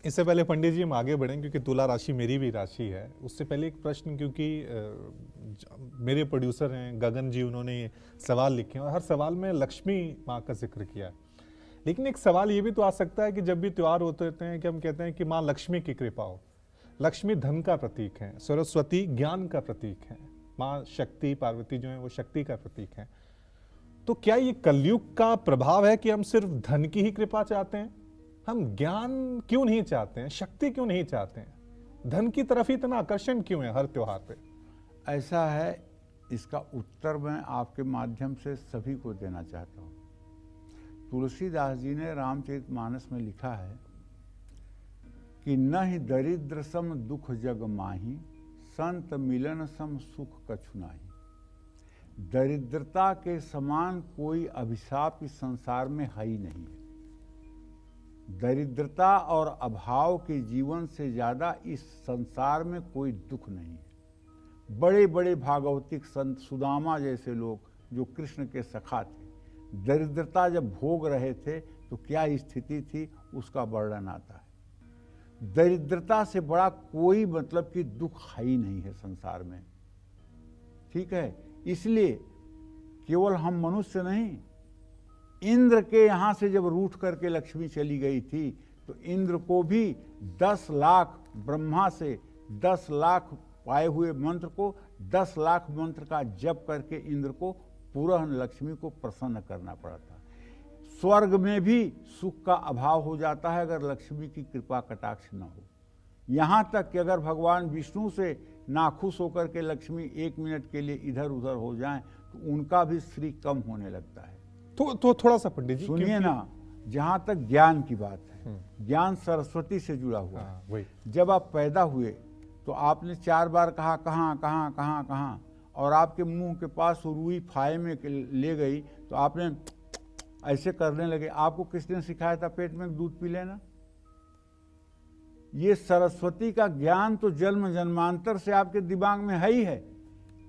इससे पहले पंडित जी हम आगे बढ़ें, क्योंकि तुला राशि मेरी भी राशि है, उससे पहले एक प्रश्न, क्योंकि मेरे प्रोड्यूसर हैं गगन जी, उन्होंने सवाल लिखे हैं और हर सवाल में लक्ष्मी माँ का जिक्र किया है। लेकिन एक सवाल ये भी तो आ सकता है कि जब भी त्योहार होते रहते हैं कि हम कहते हैं कि माँ लक्ष्मी की कृपा हो। लक्ष्मी धन का प्रतीक है, सरस्वती ज्ञान का प्रतीक है, माँ शक्ति पार्वती जो है वो शक्ति का प्रतीक है। तो क्या ये कलयुग का प्रभाव है कि हम सिर्फ धन की ही कृपा चाहते हैं? हम ज्ञान क्यों नहीं चाहते हैं, शक्ति क्यों नहीं चाहते हैं, धन की तरफ ही इतना आकर्षण क्यों है हर त्योहार पे? ऐसा है, इसका उत्तर मैं आपके माध्यम से सभी को देना चाहता हूँ। तुलसीदास जी ने रामचरितमानस में लिखा है कि न ही दरिद्र सम दुख जग माही, संत मिलन सम सुख कछु नाही। दरिद्रता के समान कोई अभिशाप इस संसार में है ही नहीं है। दरिद्रता और अभाव के जीवन से ज्यादा इस संसार में कोई दुख नहीं है। बड़े बड़े भागवतिक संत सुदामा जैसे लोग जो कृष्ण के सखा थे, दरिद्रता जब भोग रहे थे तो क्या स्थिति थी उसका वर्णन आता है। दरिद्रता से बड़ा कोई मतलब कि दुख है ही नहीं है संसार में, ठीक है। इसलिए केवल हम मनुष्य नहीं, इंद्र के यहाँ से जब रूठ करके लक्ष्मी चली गई थी तो इंद्र को भी 10 लाख ब्रह्मा से 10 लाख पाए हुए मंत्र को 10 लाख मंत्र का जप करके इंद्र को पूर्ण लक्ष्मी को प्रसन्न करना पड़ा था। स्वर्ग में भी सुख का अभाव हो जाता है अगर लक्ष्मी की कृपा कटाक्ष न हो। यहाँ तक कि अगर भगवान विष्णु से नाखुश होकर के लक्ष्मी 1 मिनट के लिए इधर उधर हो जाएं तो उनका भी श्री कम होने लगता है। तो थोड़ा सा पंडित जी सुनिए ना, जहाँ तक ज्ञान की बात है, ज्ञान सरस्वती से जुड़ा हुआ है। वही जब आप पैदा हुए तो आपने 4 बार कहा कहाँ कहाँ कहाँ कहाँ, और आपके मुंह के पास रुई फाये में ले गई तो आपने ऐसे करने लगे। आपको किसने सिखाया था पेट में दूध पी लेना? ये सरस्वती का ज्ञान तो जन्म जन्मांतर से आपके दिमाग में है ही है।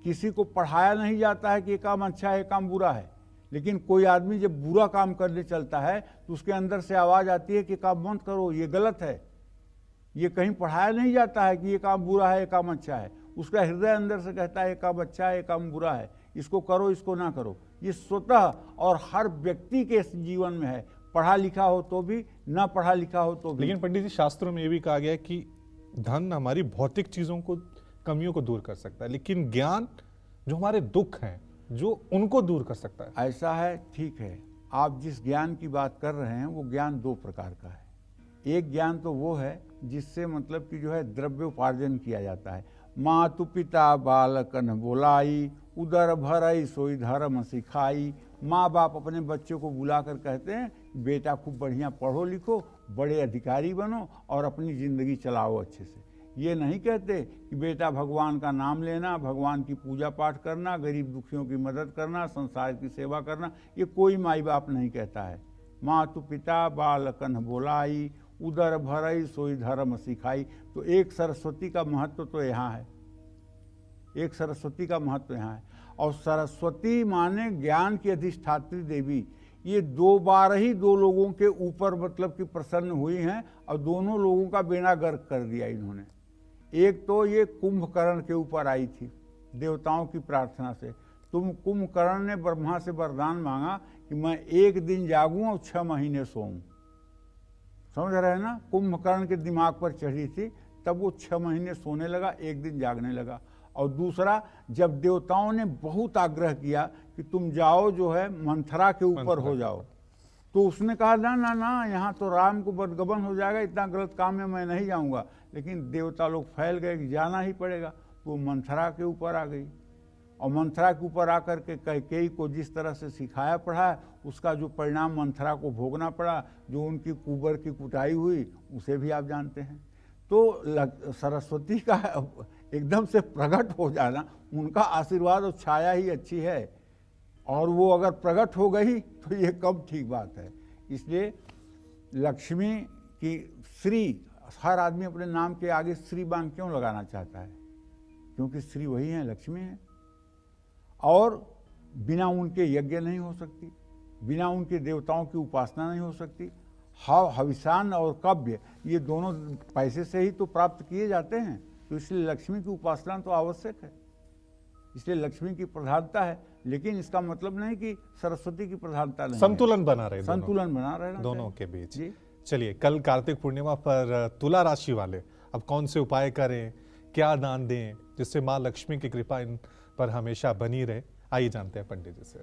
किसी को पढ़ाया नहीं जाता है कि ये काम अच्छा है, ये काम बुरा है। लेकिन कोई आदमी जब बुरा काम करने चलता है तो उसके अंदर से आवाज आती है कि काम मत करो, ये गलत है। ये कहीं पढ़ाया नहीं जाता है कि ये काम बुरा है, ये काम अच्छा है। उसका हृदय अंदर से कहता है ये काम अच्छा है, ये काम बुरा है, इसको करो, इसको ना करो। ये स्वतः और हर व्यक्ति के जीवन में है, पढ़ा लिखा हो तो भी, ना पढ़ा लिखा हो तो भी। लेकिन पंडित जी शास्त्रों में ये भी कहा गया है कि धन हमारी भौतिक चीजों को, कमियों को दूर कर सकता है, लेकिन ज्ञान जो हमारे दुख हैं जो उनको दूर कर सकता है। ऐसा है, ठीक है। आप जिस ज्ञान की बात कर रहे हैं वो ज्ञान 2 प्रकार का है। एक ज्ञान तो वो है जिससे मतलब कि जो है द्रव्य उपार्जन किया जाता है। मातु पिता बालकन बोलाई, उदर भरई सोई धर्म सिखाई। माँ बाप अपने बच्चों को बुलाकर कहते हैं बेटा खूब बढ़िया पढ़ो लिखो, बड़े अधिकारी बनो और अपनी ज़िंदगी चलाओ अच्छे से। ये नहीं कहते कि बेटा भगवान का नाम लेना, भगवान की पूजा पाठ करना, गरीब दुखियों की मदद करना, संसार की सेवा करना, ये कोई माई बाप नहीं कहता है। मातु पिता बालकन बोलाई, उदर भरई सोई धर्म सिखाई। तो एक सरस्वती का महत्व तो यहाँ है, एक सरस्वती का महत्व यहाँ है। और सरस्वती माने ज्ञान की अधिष्ठात्री देवी। ये 2 बार ही 2 लोगों के ऊपर मतलब कि प्रसन्न हुई हैं और दोनों लोगों का बेड़ा गर्क कर दिया इन्होंने। एक तो ये कुंभकर्ण के ऊपर आई थी देवताओं की प्रार्थना से। कुंभकर्ण ने ब्रह्मा से वरदान मांगा कि मैं 1 दिन जागूं और 6 महीने सोऊं। समझ रहे हैं ना? कुंभकर्ण के दिमाग पर चढ़ी थी, तब वो 6 महीने सोने लगा, 1 दिन जागने लगा। और दूसरा, जब देवताओं ने बहुत आग्रह किया कि तुम जाओ जो है मंथरा के ऊपर हो जाओ, तो उसने कहा ना ना ना, यहाँ तो राम को बदगमन हो जाएगा, इतना गलत काम में मैं नहीं जाऊँगा। लेकिन देवता लोग फैल गए कि जाना ही पड़ेगा। वो मंथरा के ऊपर आ गई और मंथरा के ऊपर आकर के कैकेयी को जिस तरह से सिखाया पढ़ाया, उसका जो परिणाम मंथरा को भोगना पड़ा, जो उनकी कुबर की कुटाई हुई, उसे भी आप जानते हैं। तो सरस्वती का एकदम से प्रकट हो जाना, उनका आशीर्वाद और छाया ही अच्छी है, और वो अगर प्रकट हो गई तो ये कब ठीक बात है। इसलिए लक्ष्मी की श्री हर आदमी अपने नाम के आगे श्री बांग क्यों लगाना चाहता है? क्योंकि श्री वही है, लक्ष्मी है, और बिना उनके यज्ञ नहीं हो सकती, बिना उनके देवताओं की उपासना नहीं हो सकती। हविषान और काव्य ये दोनों पैसे से ही तो प्राप्त किए जाते हैं, तो इसलिए लक्ष्मी की उपासना तो आवश्यक है, इसलिए लक्ष्मी की प्रधानता है। लेकिन इसका मतलब नहीं कि सरस्वती की प्रधानता नहीं, संतुलन बना रहे, संतुलन बना रहना दोनों चाहिए। के बीच। जी। चलिए, कल कार्तिक पूर्णिमा पर तुला राशि वाले अब कौन से उपाय करें, क्या दान दें जिससे माँ लक्ष्मी की कृपा इन पर हमेशा बनी रहे? आइए जानते हैं पंडित जी से।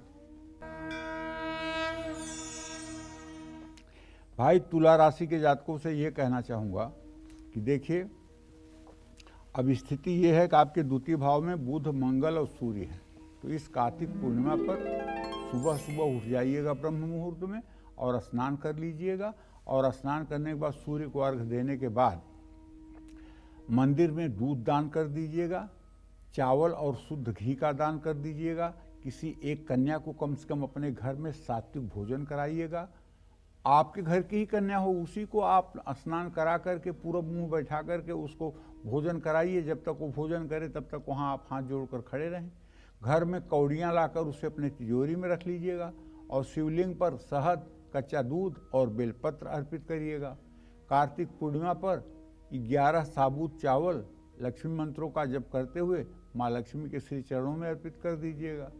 भाई, तुला राशि के जातकों से ये कहना चाहूँगा कि देखिए, अब स्थिति ये है कि आपके द्वितीय भाव में बुध, मंगल और सूर्य हैं। तो इस कार्तिक पूर्णिमा पर सुबह सुबह उठ जाइएगा ब्रह्म मुहूर्त में और स्नान कर लीजिएगा, और स्नान करने के बाद सूर्य को अर्घ्य देने के बाद मंदिर में दूध दान कर दीजिएगा, चावल और शुद्ध घी का दान कर दीजिएगा। किसी एक कन्या को कम से कम अपने घर में सात्विक भोजन कराइएगा। आपके घर की ही कन्या हो, उसी को आप स्नान करा करके पूरब मुंह बैठा करके उसको भोजन कराइए। जब तक वो भोजन करे तब तक वहाँ आप हाथ जोड़कर खड़े रहें। घर में कौड़ियाँ लाकर उसे अपने तिजोरी में रख लीजिएगा, और शिवलिंग पर शहद, कच्चा दूध और बेलपत्र अर्पित करिएगा। कार्तिक पूर्णिमा पर 11 साबुत चावल लक्ष्मी मंत्रों का जप करते हुए माँ लक्ष्मी के श्री चरणों में अर्पित कर दीजिएगा।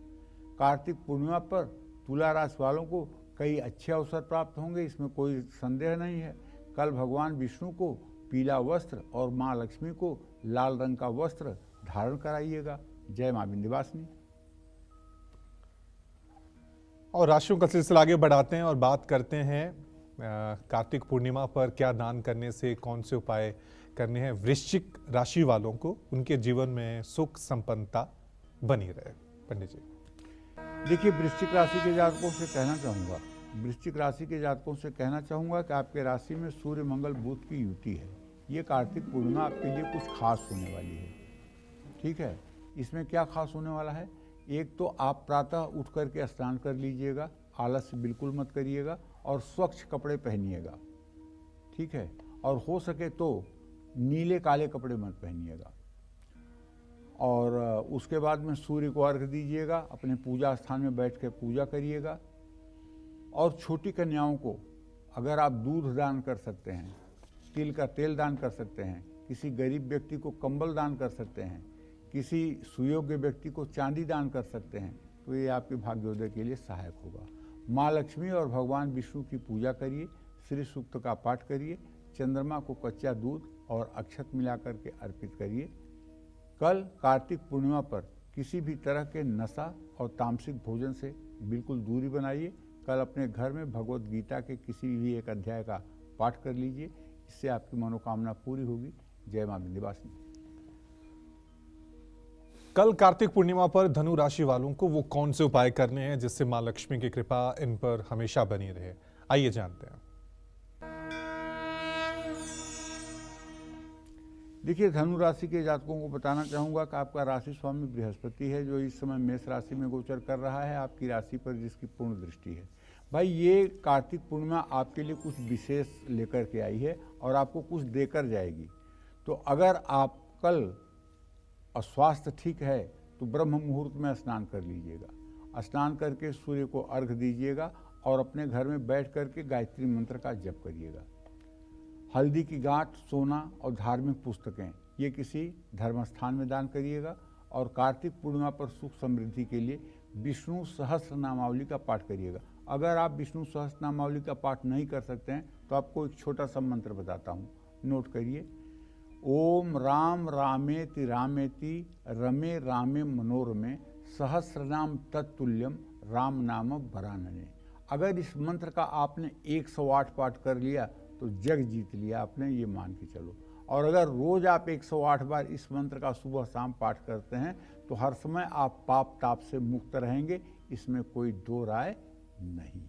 कार्तिक पूर्णिमा पर तुला राशि वालों को कई अच्छे अवसर प्राप्त होंगे, इसमें कोई संदेह नहीं है। कल भगवान विष्णु को पीला वस्त्र और माँ लक्ष्मी को लाल रंग का वस्त्र धारण कराइएगा। जय माँ विंध्यवासिनी। और राशियों का सिलसिला आगे बढ़ाते हैं और बात करते हैं कार्तिक पूर्णिमा पर क्या दान करने से, कौन से उपाय करने हैं वृश्चिक राशि वालों को, उनके जीवन में सुख संपन्नता बनी रहे। पंडित जी, देखिए, वृश्चिक राशि के जातकों से कहना चाहूँगा कि आपके राशि में सूर्य मंगल बुध की युति है। ये कार्तिक पूर्णिमा आपके लिए कुछ खास होने वाली है। ठीक है, इसमें क्या खास होने वाला है? एक तो आप प्रातः उठ करके स्नान कर लीजिएगा, आलस्य बिल्कुल मत करिएगा, और स्वच्छ कपड़े पहनिएगा। ठीक है, और हो सके तो नीले काले कपड़े मत पहनिएगा। और उसके बाद में सूर्य को अर्घ्य दीजिएगा, अपने पूजा स्थान में बैठ कर पूजा करिएगा। और छोटी कन्याओं को अगर आप दूध दान कर सकते हैं, तिल का तेल दान कर सकते हैं, किसी गरीब व्यक्ति को कंबल दान कर सकते हैं, किसी सुयोग्य व्यक्ति को चांदी दान कर सकते हैं, तो ये आपके भाग्योदय के लिए सहायक होगा। माँ लक्ष्मी और भगवान विष्णु की पूजा करिए, श्री सूक्त का पाठ करिए, चंद्रमा को कच्चा दूध और अक्षत मिला करके अर्पित करिए। कल कार्तिक पूर्णिमा पर किसी भी तरह के नशा और तामसिक भोजन से बिल्कुल दूरी बनाइए। कल अपने घर में भगवत गीता के किसी भी एक अध्याय का पाठ कर लीजिए, इससे आपकी मनोकामना पूरी होगी। जय मां विंध्यवासिनी। कल कार्तिक पूर्णिमा पर धनु राशि वालों को वो कौन से उपाय करने हैं जिससे मां लक्ष्मी की कृपा इन पर हमेशा बनी रहे? आइए जानते हैं। देखिए, धनु राशि के जातकों को बताना चाहूँगा कि आपका राशि स्वामी बृहस्पति है, जो इस समय मेष राशि में गोचर कर रहा है, आपकी राशि पर जिसकी पूर्ण दृष्टि है। भाई, ये कार्तिक पूर्णिमा आपके लिए कुछ विशेष लेकर के आई है और आपको कुछ देकर जाएगी। तो अगर आप कल स्वास्थ्य ठीक है तो ब्रह्म मुहूर्त में स्नान कर लीजिएगा। स्नान करके सूर्य को अर्घ्य दीजिएगा और अपने घर में बैठ करके गायत्री मंत्र का जप करिएगा। हल्दी की गांठ, सोना और धार्मिक पुस्तकें ये किसी धर्म स्थान में दान करिएगा। और कार्तिक पूर्णिमा पर सुख समृद्धि के लिए विष्णु सहस्त्र नामावली का पाठ करिएगा। अगर आप विष्णु सहस्त्र नामावली का पाठ नहीं कर सकते हैं तो आपको एक छोटा सा मंत्र बताता हूँ, नोट करिए। ओम राम रामेति रामेति रमे रामे मनोरमे सहस्रनाम तत्तुल्यम राम नाम वरानने। अगर इस मंत्र का आपने 108 पाठ कर लिया तो जग जीत लिया आपने, ये मान के चलो। और अगर रोज आप 108 बार इस मंत्र का सुबह शाम पाठ करते हैं तो हर समय आप पाप ताप से मुक्त रहेंगे, इसमें कोई दो राय नहीं।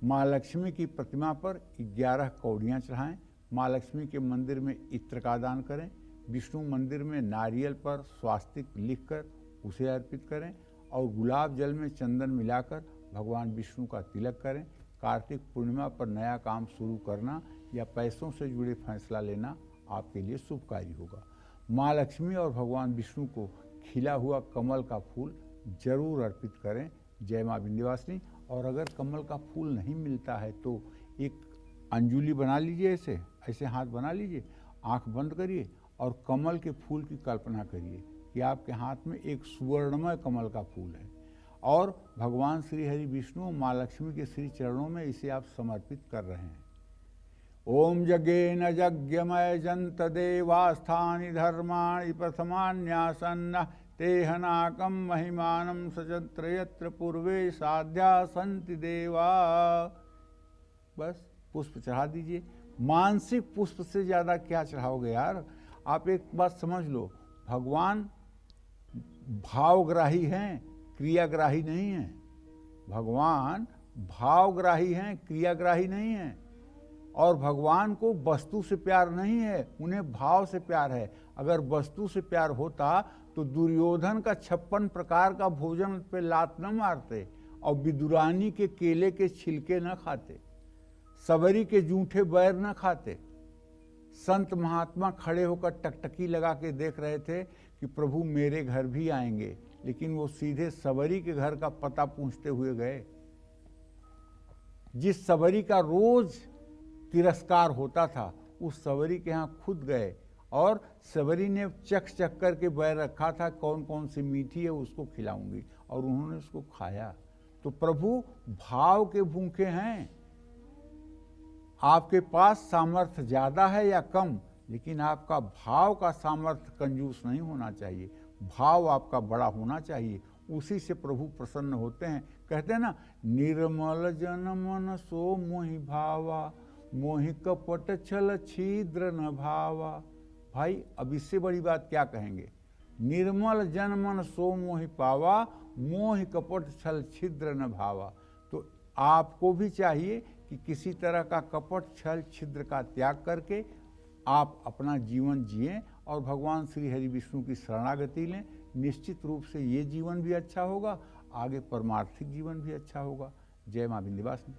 माँ लक्ष्मी की प्रतिमा पर 11 कौड़ियाँ चढ़ाएं। माँ लक्ष्मी के मंदिर में इत्र का दान करें। विष्णु मंदिर में नारियल पर स्वास्तिक लिखकर उसे अर्पित करें और गुलाब जल में चंदन मिलाकर भगवान विष्णु का तिलक करें। कार्तिक पूर्णिमा पर नया काम शुरू करना या पैसों से जुड़े फैसला लेना आपके लिए शुभकारी होगा। माँ लक्ष्मी और भगवान विष्णु को खिला हुआ कमल का फूल जरूर अर्पित करें। जय माँ विंध्यवासिनी। और अगर कमल का फूल नहीं मिलता है तो एक अंजुली बना लीजिए, ऐसे ऐसे हाथ बना लीजिए, आंख बंद करिए और कमल के फूल की कल्पना करिए कि आपके हाथ में एक सुवर्णमय कमल का फूल है और भगवान श्री हरि विष्णु और माँ लक्ष्मी के श्री चरणों में इसे आप समर्पित कर रहे हैं। ओम यज्ञेन यज्ञमय जंत देवास्थानि धर्माणि प्रथमान्यासन्न तेहनाकम महिमानं सचत्र यत्र पूर्वे साध्या संति देवा। बस पुष्प चढ़ा दीजिए। मानसिक पुष्प से ज़्यादा क्या चढ़ाओगे यार। आप एक बात समझ लो, भगवान भावग्राही हैं, क्रियाग्राही नहीं हैं। भगवान भावग्राही हैं, क्रियाग्राही नहीं हैं। और भगवान को वस्तु से प्यार नहीं है, उन्हें भाव से प्यार है। अगर वस्तु से प्यार होता तो दुर्योधन का 56 प्रकार का भोजन पे लात न मारते और विदुरानी के केले के छिलके न खाते, सबरी के जूठे बैर न खाते। संत महात्मा खड़े होकर टकटकी लगा के देख रहे थे कि प्रभु मेरे घर भी आएंगे, लेकिन वो सीधे सबरी के घर का पता पूछते हुए गए। जिस सबरी का रोज तिरस्कार होता था उस सबरी के यहाँ खुद गए और सबरी ने चख करके बैर रखा था, कौन कौन सी मीठी है उसको खिलाऊंगी, और उन्होंने उसको खाया। तो प्रभु भाव के भूखे हैं। आपके पास सामर्थ्य ज़्यादा है या कम, लेकिन आपका भाव का सामर्थ्य कंजूस नहीं होना चाहिए। भाव आपका बड़ा होना चाहिए, उसी से प्रभु प्रसन्न होते हैं। कहते हैं ना, निर्मल जन मन सो मोहि भावा, मोहि कपट छल छिद्र न भावा। भाई अब इससे बड़ी बात क्या कहेंगे। निर्मल जन मन सो मोहि पावा, मोहि कपट छल छिद्र न भावा। तो आपको भी चाहिए कि किसी तरह का कपट छल छिद्र का त्याग करके आप अपना जीवन जिएं और भगवान श्री हरि विष्णु की शरणागति लें। निश्चित रूप से ये जीवन भी अच्छा होगा, आगे परमार्थिक जीवन भी अच्छा होगा। जय माँ विंध्यवासिनी।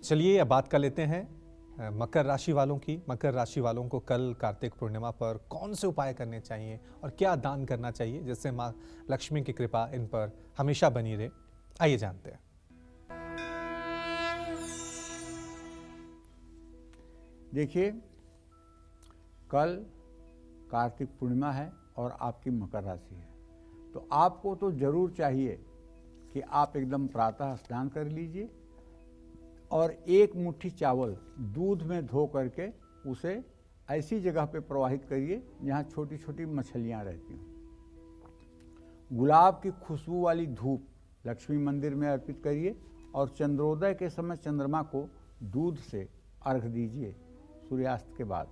चलिए अब बात कर लेते हैं मकर राशि वालों की। मकर राशि वालों को कल कार्तिक पूर्णिमा पर कौन से उपाय करने चाहिए और क्या दान करना चाहिए जिससे माँ लक्ष्मी की कृपा इन पर हमेशा बनी रहे, आइए जानते हैं। देखिए, कल कार्तिक पूर्णिमा है और आपकी मकर राशि है, तो आपको तो जरूर चाहिए कि आप एकदम प्रातः स्नान कर लीजिए और एक मुट्ठी चावल दूध में धो करके उसे ऐसी जगह पे प्रवाहित करिए जहाँ छोटी छोटी मछलियाँ रहती हों। गुलाब की खुशबू वाली धूप लक्ष्मी मंदिर में अर्पित करिए और चंद्रोदय के समय चंद्रमा को दूध से अर्घ दीजिए। सूर्यास्त के बाद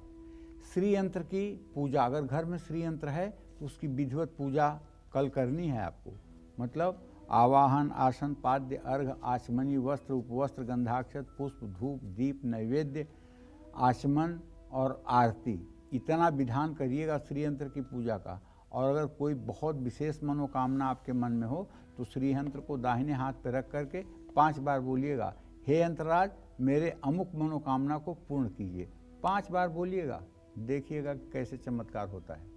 श्री यंत्र की पूजा, अगर घर में श्री यंत्र है तो उसकी विधिवत पूजा कल करनी है आपको। मतलब आवाहन, आसन, पाद्य, अर्घ, आचमनी, वस्त्र, उपवस्त्र, गंधाक्षत, पुष्प, धूप, दीप, नैवेद्य, आचमन और आरती, इतना विधान करिएगा श्री यंत्र की पूजा का। और अगर कोई बहुत विशेष मनोकामना आपके मन में हो तो श्री यंत्र को दाहिने हाथ पर रख करके 5 बार बोलिएगा, हे यंत्रराज मेरे अमुक मनोकामना को पूर्ण कीजिए। 5 बार बोलिएगा, देखिएगा कैसे चमत्कार होता है।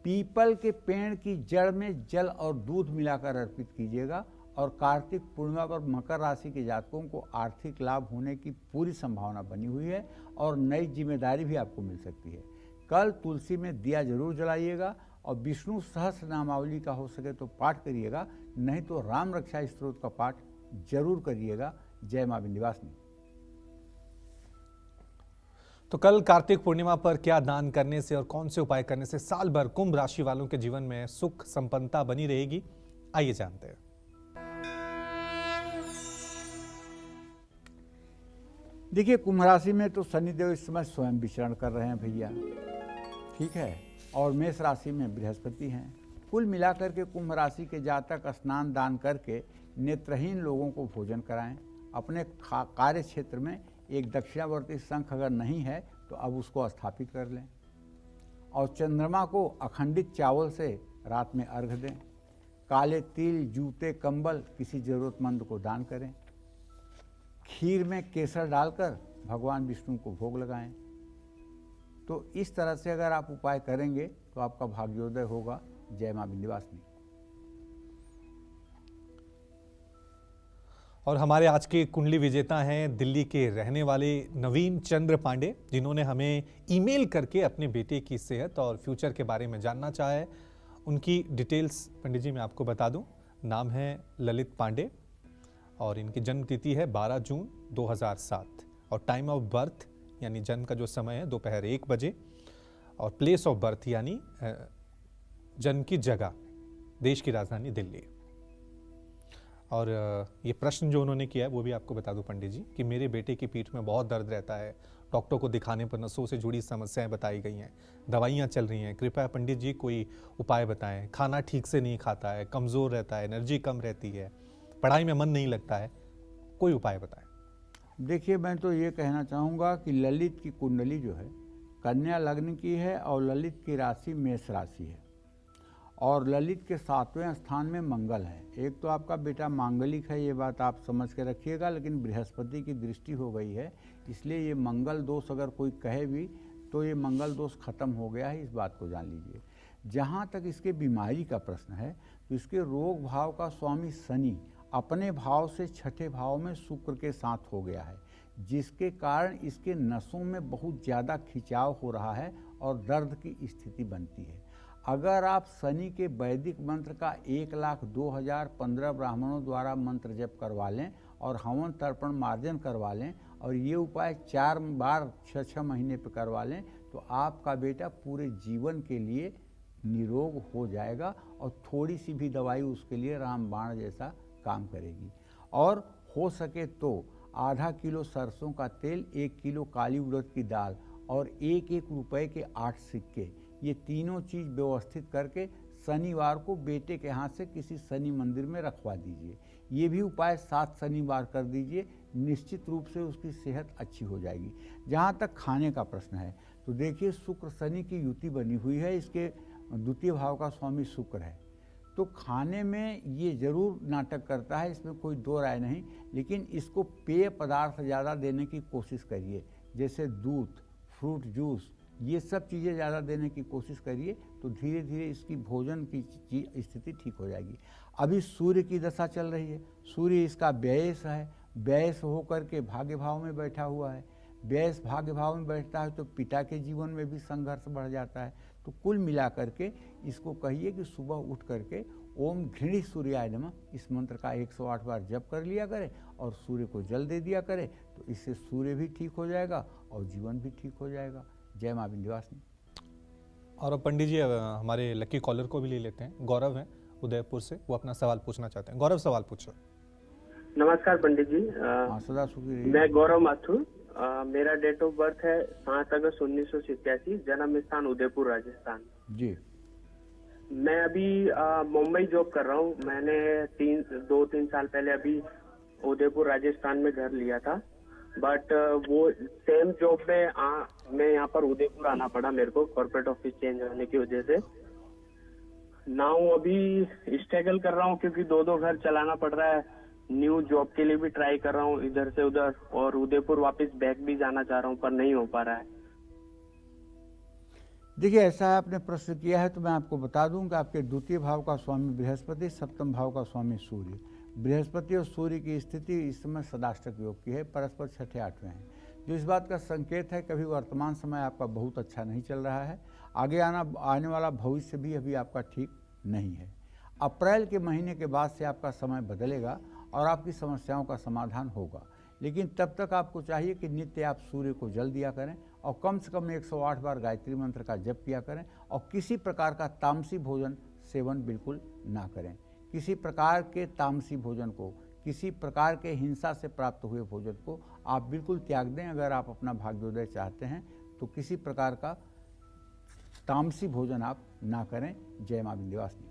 पीपल के पेड़ की जड़ में जल और दूध मिलाकर अर्पित कीजिएगा। और कार्तिक पूर्णिमा पर मकर राशि के जातकों को आर्थिक लाभ होने की पूरी संभावना बनी हुई है और नई जिम्मेदारी भी आपको मिल सकती है। कल तुलसी में दिया जरूर जलाइएगा और विष्णु सहस्र नामावली का हो सके तो पाठ करिएगा, नहीं तो राम रक्षा स्तोत्र का पाठ जरूर करिएगा। जय माँ विंध्यवासिनी। तो कल कार्तिक पूर्णिमा पर क्या दान करने से और कौन से उपाय करने से साल भर कुंभ राशि वालों के जीवन में सुख संपन्नता बनी रहेगी, आइए जानते हैं। देखिए, कुंभ राशि में तो शनिदेव इस समय स्वयं विचरण कर रहे हैं भैया, ठीक है। और मेष राशि में बृहस्पति हैं। कुल मिलाकर के कुंभ राशि के जातक स्नान दान करके नेत्रहीन लोगों को भोजन कराएं। अपने कार्य क्षेत्र में एक दक्षिणावर्ती शंख अगर नहीं है तो अब उसको स्थापित कर लें और चंद्रमा को अखंडित चावल से रात में अर्घ दें। काले तिल, जूते, कंबल किसी जरूरतमंद को दान करें। खीर में केसर डालकर भगवान विष्णु को भोग लगाएं। तो इस तरह से अगर आप उपाय करेंगे तो आपका भाग्योदय होगा। जय मां विंध्यवासिनी। और हमारे आज के कुंडली विजेता हैं दिल्ली के रहने वाले नवीन चंद्र पांडे, जिन्होंने हमें ईमेल करके अपने बेटे की सेहत और फ्यूचर के बारे में जानना चाहा है। उनकी डिटेल्स पंडित जी मैं आपको बता दूं। नाम है ललित पांडे और इनकी जन्म तिथि है 12 जून 2007 और टाइम ऑफ बर्थ यानी जन्म का जो समय है दोपहर 1 बजे और प्लेस ऑफ बर्थ यानी जन्म की जगह देश की राजधानी दिल्ली। और ये प्रश्न जो उन्होंने किया है वो भी आपको बता दूं पंडित जी कि मेरे बेटे की पीठ में बहुत दर्द रहता है, डॉक्टर को दिखाने पर नसों से जुड़ी समस्याएं बताई गई हैं, दवाइयां चल रही हैं, कृपया पंडित जी कोई उपाय बताएं। खाना ठीक से नहीं खाता है, कमज़ोर रहता है, एनर्जी कम रहती है, पढ़ाई में मन नहीं लगता है, कोई उपाय बताएं। देखिए, मैं तो ये कहना चाहूँगा कि ललित की कुंडली जो है कन्या लग्न की है और ललित की राशि मेष राशि है और ललित के 7वें स्थान में मंगल है। एक तो आपका बेटा मांगलिक है, ये बात आप समझ के रखिएगा, लेकिन बृहस्पति की दृष्टि हो गई है, इसलिए ये मंगल दोष अगर कोई कहे भी तो ये मंगल दोष खत्म हो गया है, इस बात को जान लीजिए। जहाँ तक इसके बीमारी का प्रश्न है तो इसके रोग भाव का स्वामी शनि अपने भाव से 6ठे भाव में शुक्र के साथ हो गया है, जिसके कारण इसके नसों में बहुत ज़्यादा खिंचाव हो रहा है और दर्द की स्थिति बनती है। अगर आप शनि के वैदिक मंत्र का 1,02,015 ब्राह्मणों द्वारा मंत्र जप करवा लें और हवन तर्पण मार्जन करवा लें और ये उपाय 4 बार 6 महीने पे करवा लें तो आपका बेटा पूरे जीवन के लिए निरोग हो जाएगा और थोड़ी सी भी दवाई उसके लिए रामबाण जैसा काम करेगी। और हो सके तो आधा किलो सरसों का तेल, 1 किलो काली उड़द की दाल और 1-1 रुपए के 8 सिक्के, ये तीनों चीज़ व्यवस्थित करके शनिवार को बेटे के हाथ से किसी शनि मंदिर में रखवा दीजिए। ये भी उपाय 7 शनिवार कर दीजिए, निश्चित रूप से उसकी सेहत अच्छी हो जाएगी। जहाँ तक खाने का प्रश्न है तो देखिए, शुक्र शनि की युति बनी हुई है, इसके द्वितीय भाव का स्वामी शुक्र है, तो खाने में ये जरूर नाटक करता है, इसमें कोई दो राय नहीं, लेकिन इसको पेय पदार्थ ज़्यादा देने की कोशिश करिए, जैसे दूध, फ्रूट जूस, ये सब चीज़ें ज़्यादा देने की कोशिश करिए तो धीरे धीरे इसकी भोजन की स्थिति ठीक हो जाएगी। अभी सूर्य की दशा चल रही है, सूर्य इसका व्ययस है, व्ययस होकर के भाग्य भाव में बैठा हुआ है। व्ययस भाग्य भाव में बैठता है तो पिता के जीवन में भी संघर्ष बढ़ जाता है। तो कुल मिला करके इसको कहिए कि सुबह उठ करके ओम घृणी सूर्याय नमः इस मंत्र का 108 बार जप कर लिया करें और सूर्य को जल दे दिया करें, तो इससे सूर्य भी ठीक हो जाएगा और जीवन भी ठीक हो जाएगा। जय मां विंध्यवासिनी। और अब पंडित जी हमारे लकी कॉलर को भी ले लेते हैं। गौरव हैं उदयपुर से, वो अपना सवाल पूछना चाहते हैं। गौरव, सवाल पूछो। नमस्कार पंडित जी। सदा सुखी रहिए। मैं गौरव माथुर, मेरा डेट ऑफ बर्थ है 7 अगस्त 1987, जन्म स्थान उदयपुर राजस्थान जी। मैं अभी मुंबई जॉब कर रहा हूँ। मैंने 2-3 साल पहले अभी उदयपुर राजस्थान में घर लिया था, बट वो सेम जॉब में मैं यहाँ पर उदयपुर आना पड़ा मेरे को, कॉर्पोरेट ऑफिस चेंज होने की वजह से। नाउ अभी स्ट्रगल कर रहा हूँ क्योंकि 2 घर चलाना पड़ रहा है। न्यू जॉब के लिए भी ट्राई कर रहा हूँ इधर से उधर, और उदयपुर वापस बैक भी जाना चाह रहा हूँ पर नहीं हो पा रहा है। देखिए, ऐसा है, आपने प्रश्न किया है तो मैं आपको बता दूं कि आपके द्वितीय भाव का स्वामी बृहस्पति, सप्तम भाव का स्वामी सूर्य। बृहस्पति और सूर्य की स्थिति इस समय सदाष्टक योग की है, परस्पर 6ठे-8वें हैं, जो इस बात का संकेत है कभी वर्तमान समय आपका बहुत अच्छा नहीं चल रहा है, आगे आने वाला भविष्य भी अभी आपका ठीक नहीं है। अप्रैल के महीने के बाद से आपका समय बदलेगा और आपकी समस्याओं का समाधान होगा, लेकिन तब तक आपको चाहिए कि नित्य आप सूर्य को जल दिया करें और कम से कम 108 बार गायत्री मंत्र का जप किया करें और किसी प्रकार का तामसी भोजन सेवन बिल्कुल ना करें। किसी प्रकार के तामसी भोजन को, किसी प्रकार के हिंसा से प्राप्त हुए भोजन को आप बिल्कुल त्याग दें। अगर आप अपना भाग्योदय चाहते हैं तो किसी प्रकार का तामसी भोजन आप ना करें। जय मां विंध्यवासिनी।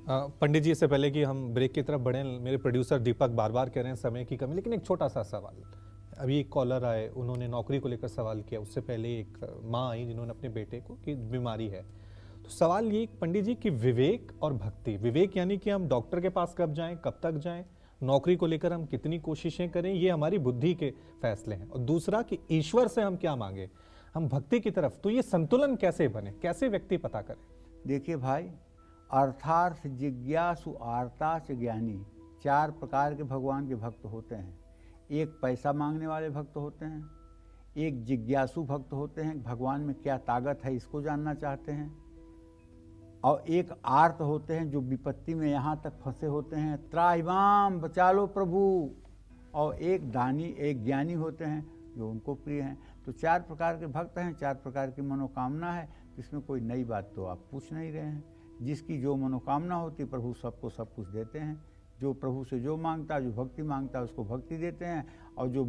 पंडित जी, इससे पहले कि हम ब्रेक की तरफ बढ़ें, मेरे प्रोड्यूसर दीपक बार बार कह रहे हैं समय की कमी, लेकिन एक छोटा सा सवाल। अभी एक कॉलर आए, उन्होंने नौकरी को लेकर सवाल किया, उससे पहले एक माँ आई जिन्होंने अपने बेटे को की बीमारी है। तो सवाल ये पंडित जी कि विवेक और भक्ति, विवेक यानी कि हम डॉक्टर के पास कब जाएं, कब तक जाएं, नौकरी को लेकर हम कितनी कोशिशें करें ये हमारी बुद्धि के फैसले हैं, और दूसरा कि ईश्वर से हम क्या मांगे, हम भक्ति की तरफ। तो ये संतुलन कैसे बने, कैसे व्यक्ति पता करे? देखिए भाई, अर्थार्थ जिज्ञासु आर्ताच ज्ञानी, 4 प्रकार के भगवान के भक्त होते हैं। एक पैसा मांगने वाले भक्त होते हैं, एक जिज्ञासु भक्त होते हैं, भगवान में क्या ताकत है इसको जानना चाहते हैं, और एक आर्त होते हैं जो विपत्ति में यहाँ तक फंसे होते हैं, त्राहिमाम बचा लो प्रभु, और एक दानी, एक ज्ञानी होते हैं जो उनको प्रिय हैं। तो 4 प्रकार के भक्त हैं, 4 प्रकार की मनोकामना है। इसमें कोई नई बात तो आप पूछ नहीं रहे हैं। जिसकी जो मनोकामना होती प्रभु सबको सब कुछ देते हैं। जो प्रभु से जो मांगता है, जो भक्ति मांगता है उसको भक्ति देते हैं, और जो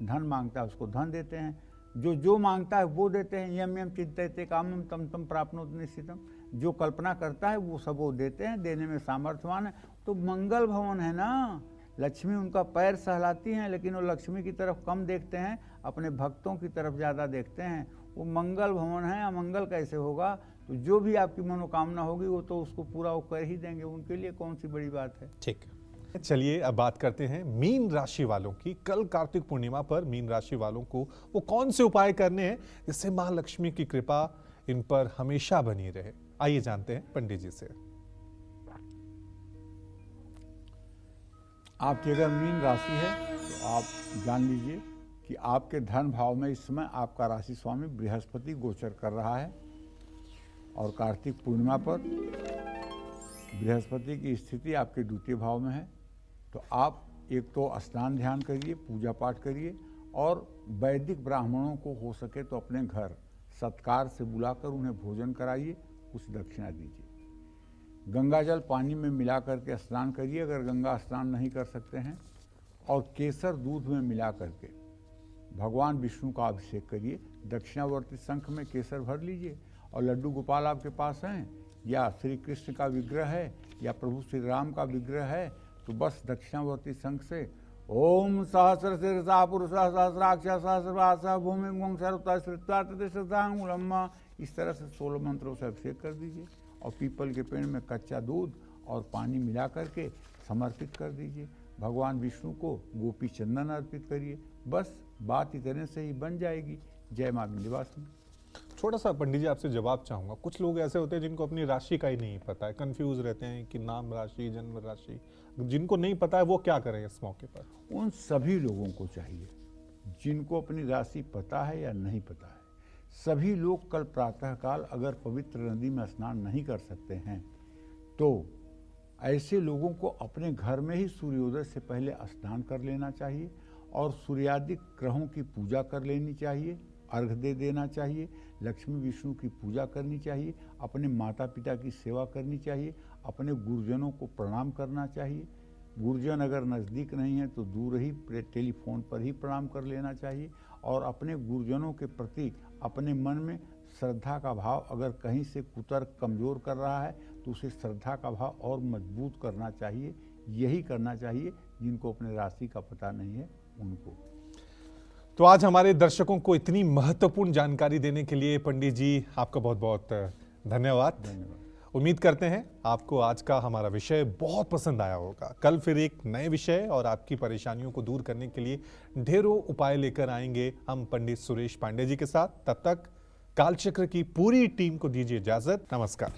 धन मांगता है उसको धन देते हैं। जो मांगता है वो देते हैं। यम यम चिंतयते कामम तम तम प्राप्नोति निश्चितम, जो कल्पना करता है वो सब वो देते हैं, देने में सामर्थ्यवान है। तो मंगल भवन है ना, लक्ष्मी उनका पैर सहलाती हैं, लेकिन वो लक्ष्मी की तरफ कम देखते हैं, अपने भक्तों की तरफ ज़्यादा देखते हैं। वो मंगल भवन है, अमंगल कैसे होगा? तो जो भी आपकी मनोकामना होगी वो तो उसको पूरा वो कर ही देंगे, उनके लिए कौन सी बड़ी बात है। ठीक है, चलिए अब बात करते हैं मीन राशि वालों की। कल कार्तिक पूर्णिमा पर मीन राशि वालों को वो कौन से उपाय करने हैं जिससे मां लक्ष्मी की कृपा इन पर हमेशा बनी रहे? आइए जानते हैं पंडित जी से। आपकी अगर मीन राशि है तो आप जान लीजिए कि आपके धन भाव में इस समय आपका राशि स्वामी बृहस्पति गोचर कर रहा है, और कार्तिक पूर्णिमा पर बृहस्पति की स्थिति आपके द्वितीय भाव में है। तो आप एक तो स्नान ध्यान करिए, पूजा पाठ करिए, और वैदिक ब्राह्मणों को हो सके तो अपने घर सत्कार से बुलाकर उन्हें भोजन कराइए, कुछ दक्षिणा दीजिए। गंगा जल पानी में मिला करके स्नान करिए अगर गंगा स्नान नहीं कर सकते हैं, और केसर दूध में मिला करके भगवान विष्णु का अभिषेक करिए। दक्षिणावर्ती शंख में केसर भर लीजिए, और लड्डू गोपाल आपके पास हैं, या श्री कृष्ण का विग्रह है, या प्रभु श्री राम का विग्रह है, तो बस दक्षिणावर्ती शंख से ओम सहस्र शीर्षा पुरुष सहस्राक्ष सहस्रवास भूमि गुंग सर्वता श्रुत्वा, इस तरह से 16 मंत्रों से अभिषेक कर दीजिए, और पीपल के पेड़ में कच्चा दूध और पानी मिला करके समर्पित कर दीजिए। भगवान विष्णु को गोपी चंदन अर्पित करिए। बस बात इतने से ही बन जाएगी। जय मां विंध्यवासिनी। छोटा सा पंडित जी आपसे जवाब चाहूंगा। कुछ लोग ऐसे होते हैं जिनको अपनी राशि का ही नहीं पता है, कंफ्यूज रहते हैं कि नाम राशि, जन्म राशि, जिनको नहीं पता है वो क्या करें इस मौके पर? उन सभी लोगों को चाहिए जिनको अपनी राशि पता है या नहीं पता है। सभी लोग कल प्रातःकाल अगर पवित्र नदी में स्नान नहीं कर सकते हैं तो ऐसे लोगों को अपने घर में ही सूर्योदय से पहले स्नान कर लेना चाहिए, और सूर्यादि ग्रहों की पूजा कर लेनी चाहिए, अर्घ दे देना चाहिए, लक्ष्मी विष्णु की पूजा करनी चाहिए, अपने माता पिता की सेवा करनी चाहिए, अपने गुरुजनों को प्रणाम करना चाहिए। गुरुजन अगर नज़दीक नहीं है तो दूर ही टेलीफोन पर ही प्रणाम कर लेना चाहिए, और अपने गुरुजनों के प्रति अपने मन में श्रद्धा का भाव अगर कहीं से कुतर्क कमज़ोर कर रहा है तो उसे श्रद्धा का भाव और मजबूत करना चाहिए। यही करना चाहिए जिनको अपने राशि का पता नहीं है उनको। तो आज हमारे दर्शकों को इतनी महत्वपूर्ण जानकारी देने के लिए पंडित जी आपका बहुत बहुत धन्यवाद। उम्मीद करते हैं आपको आज का हमारा विषय बहुत पसंद आया होगा। कल फिर एक नए विषय और आपकी परेशानियों को दूर करने के लिए ढेरों उपाय लेकर आएंगे हम पंडित सुरेश पांडे जी के साथ। तब तक कालचक्र की पूरी टीम को दीजिए इजाजत। नमस्कार।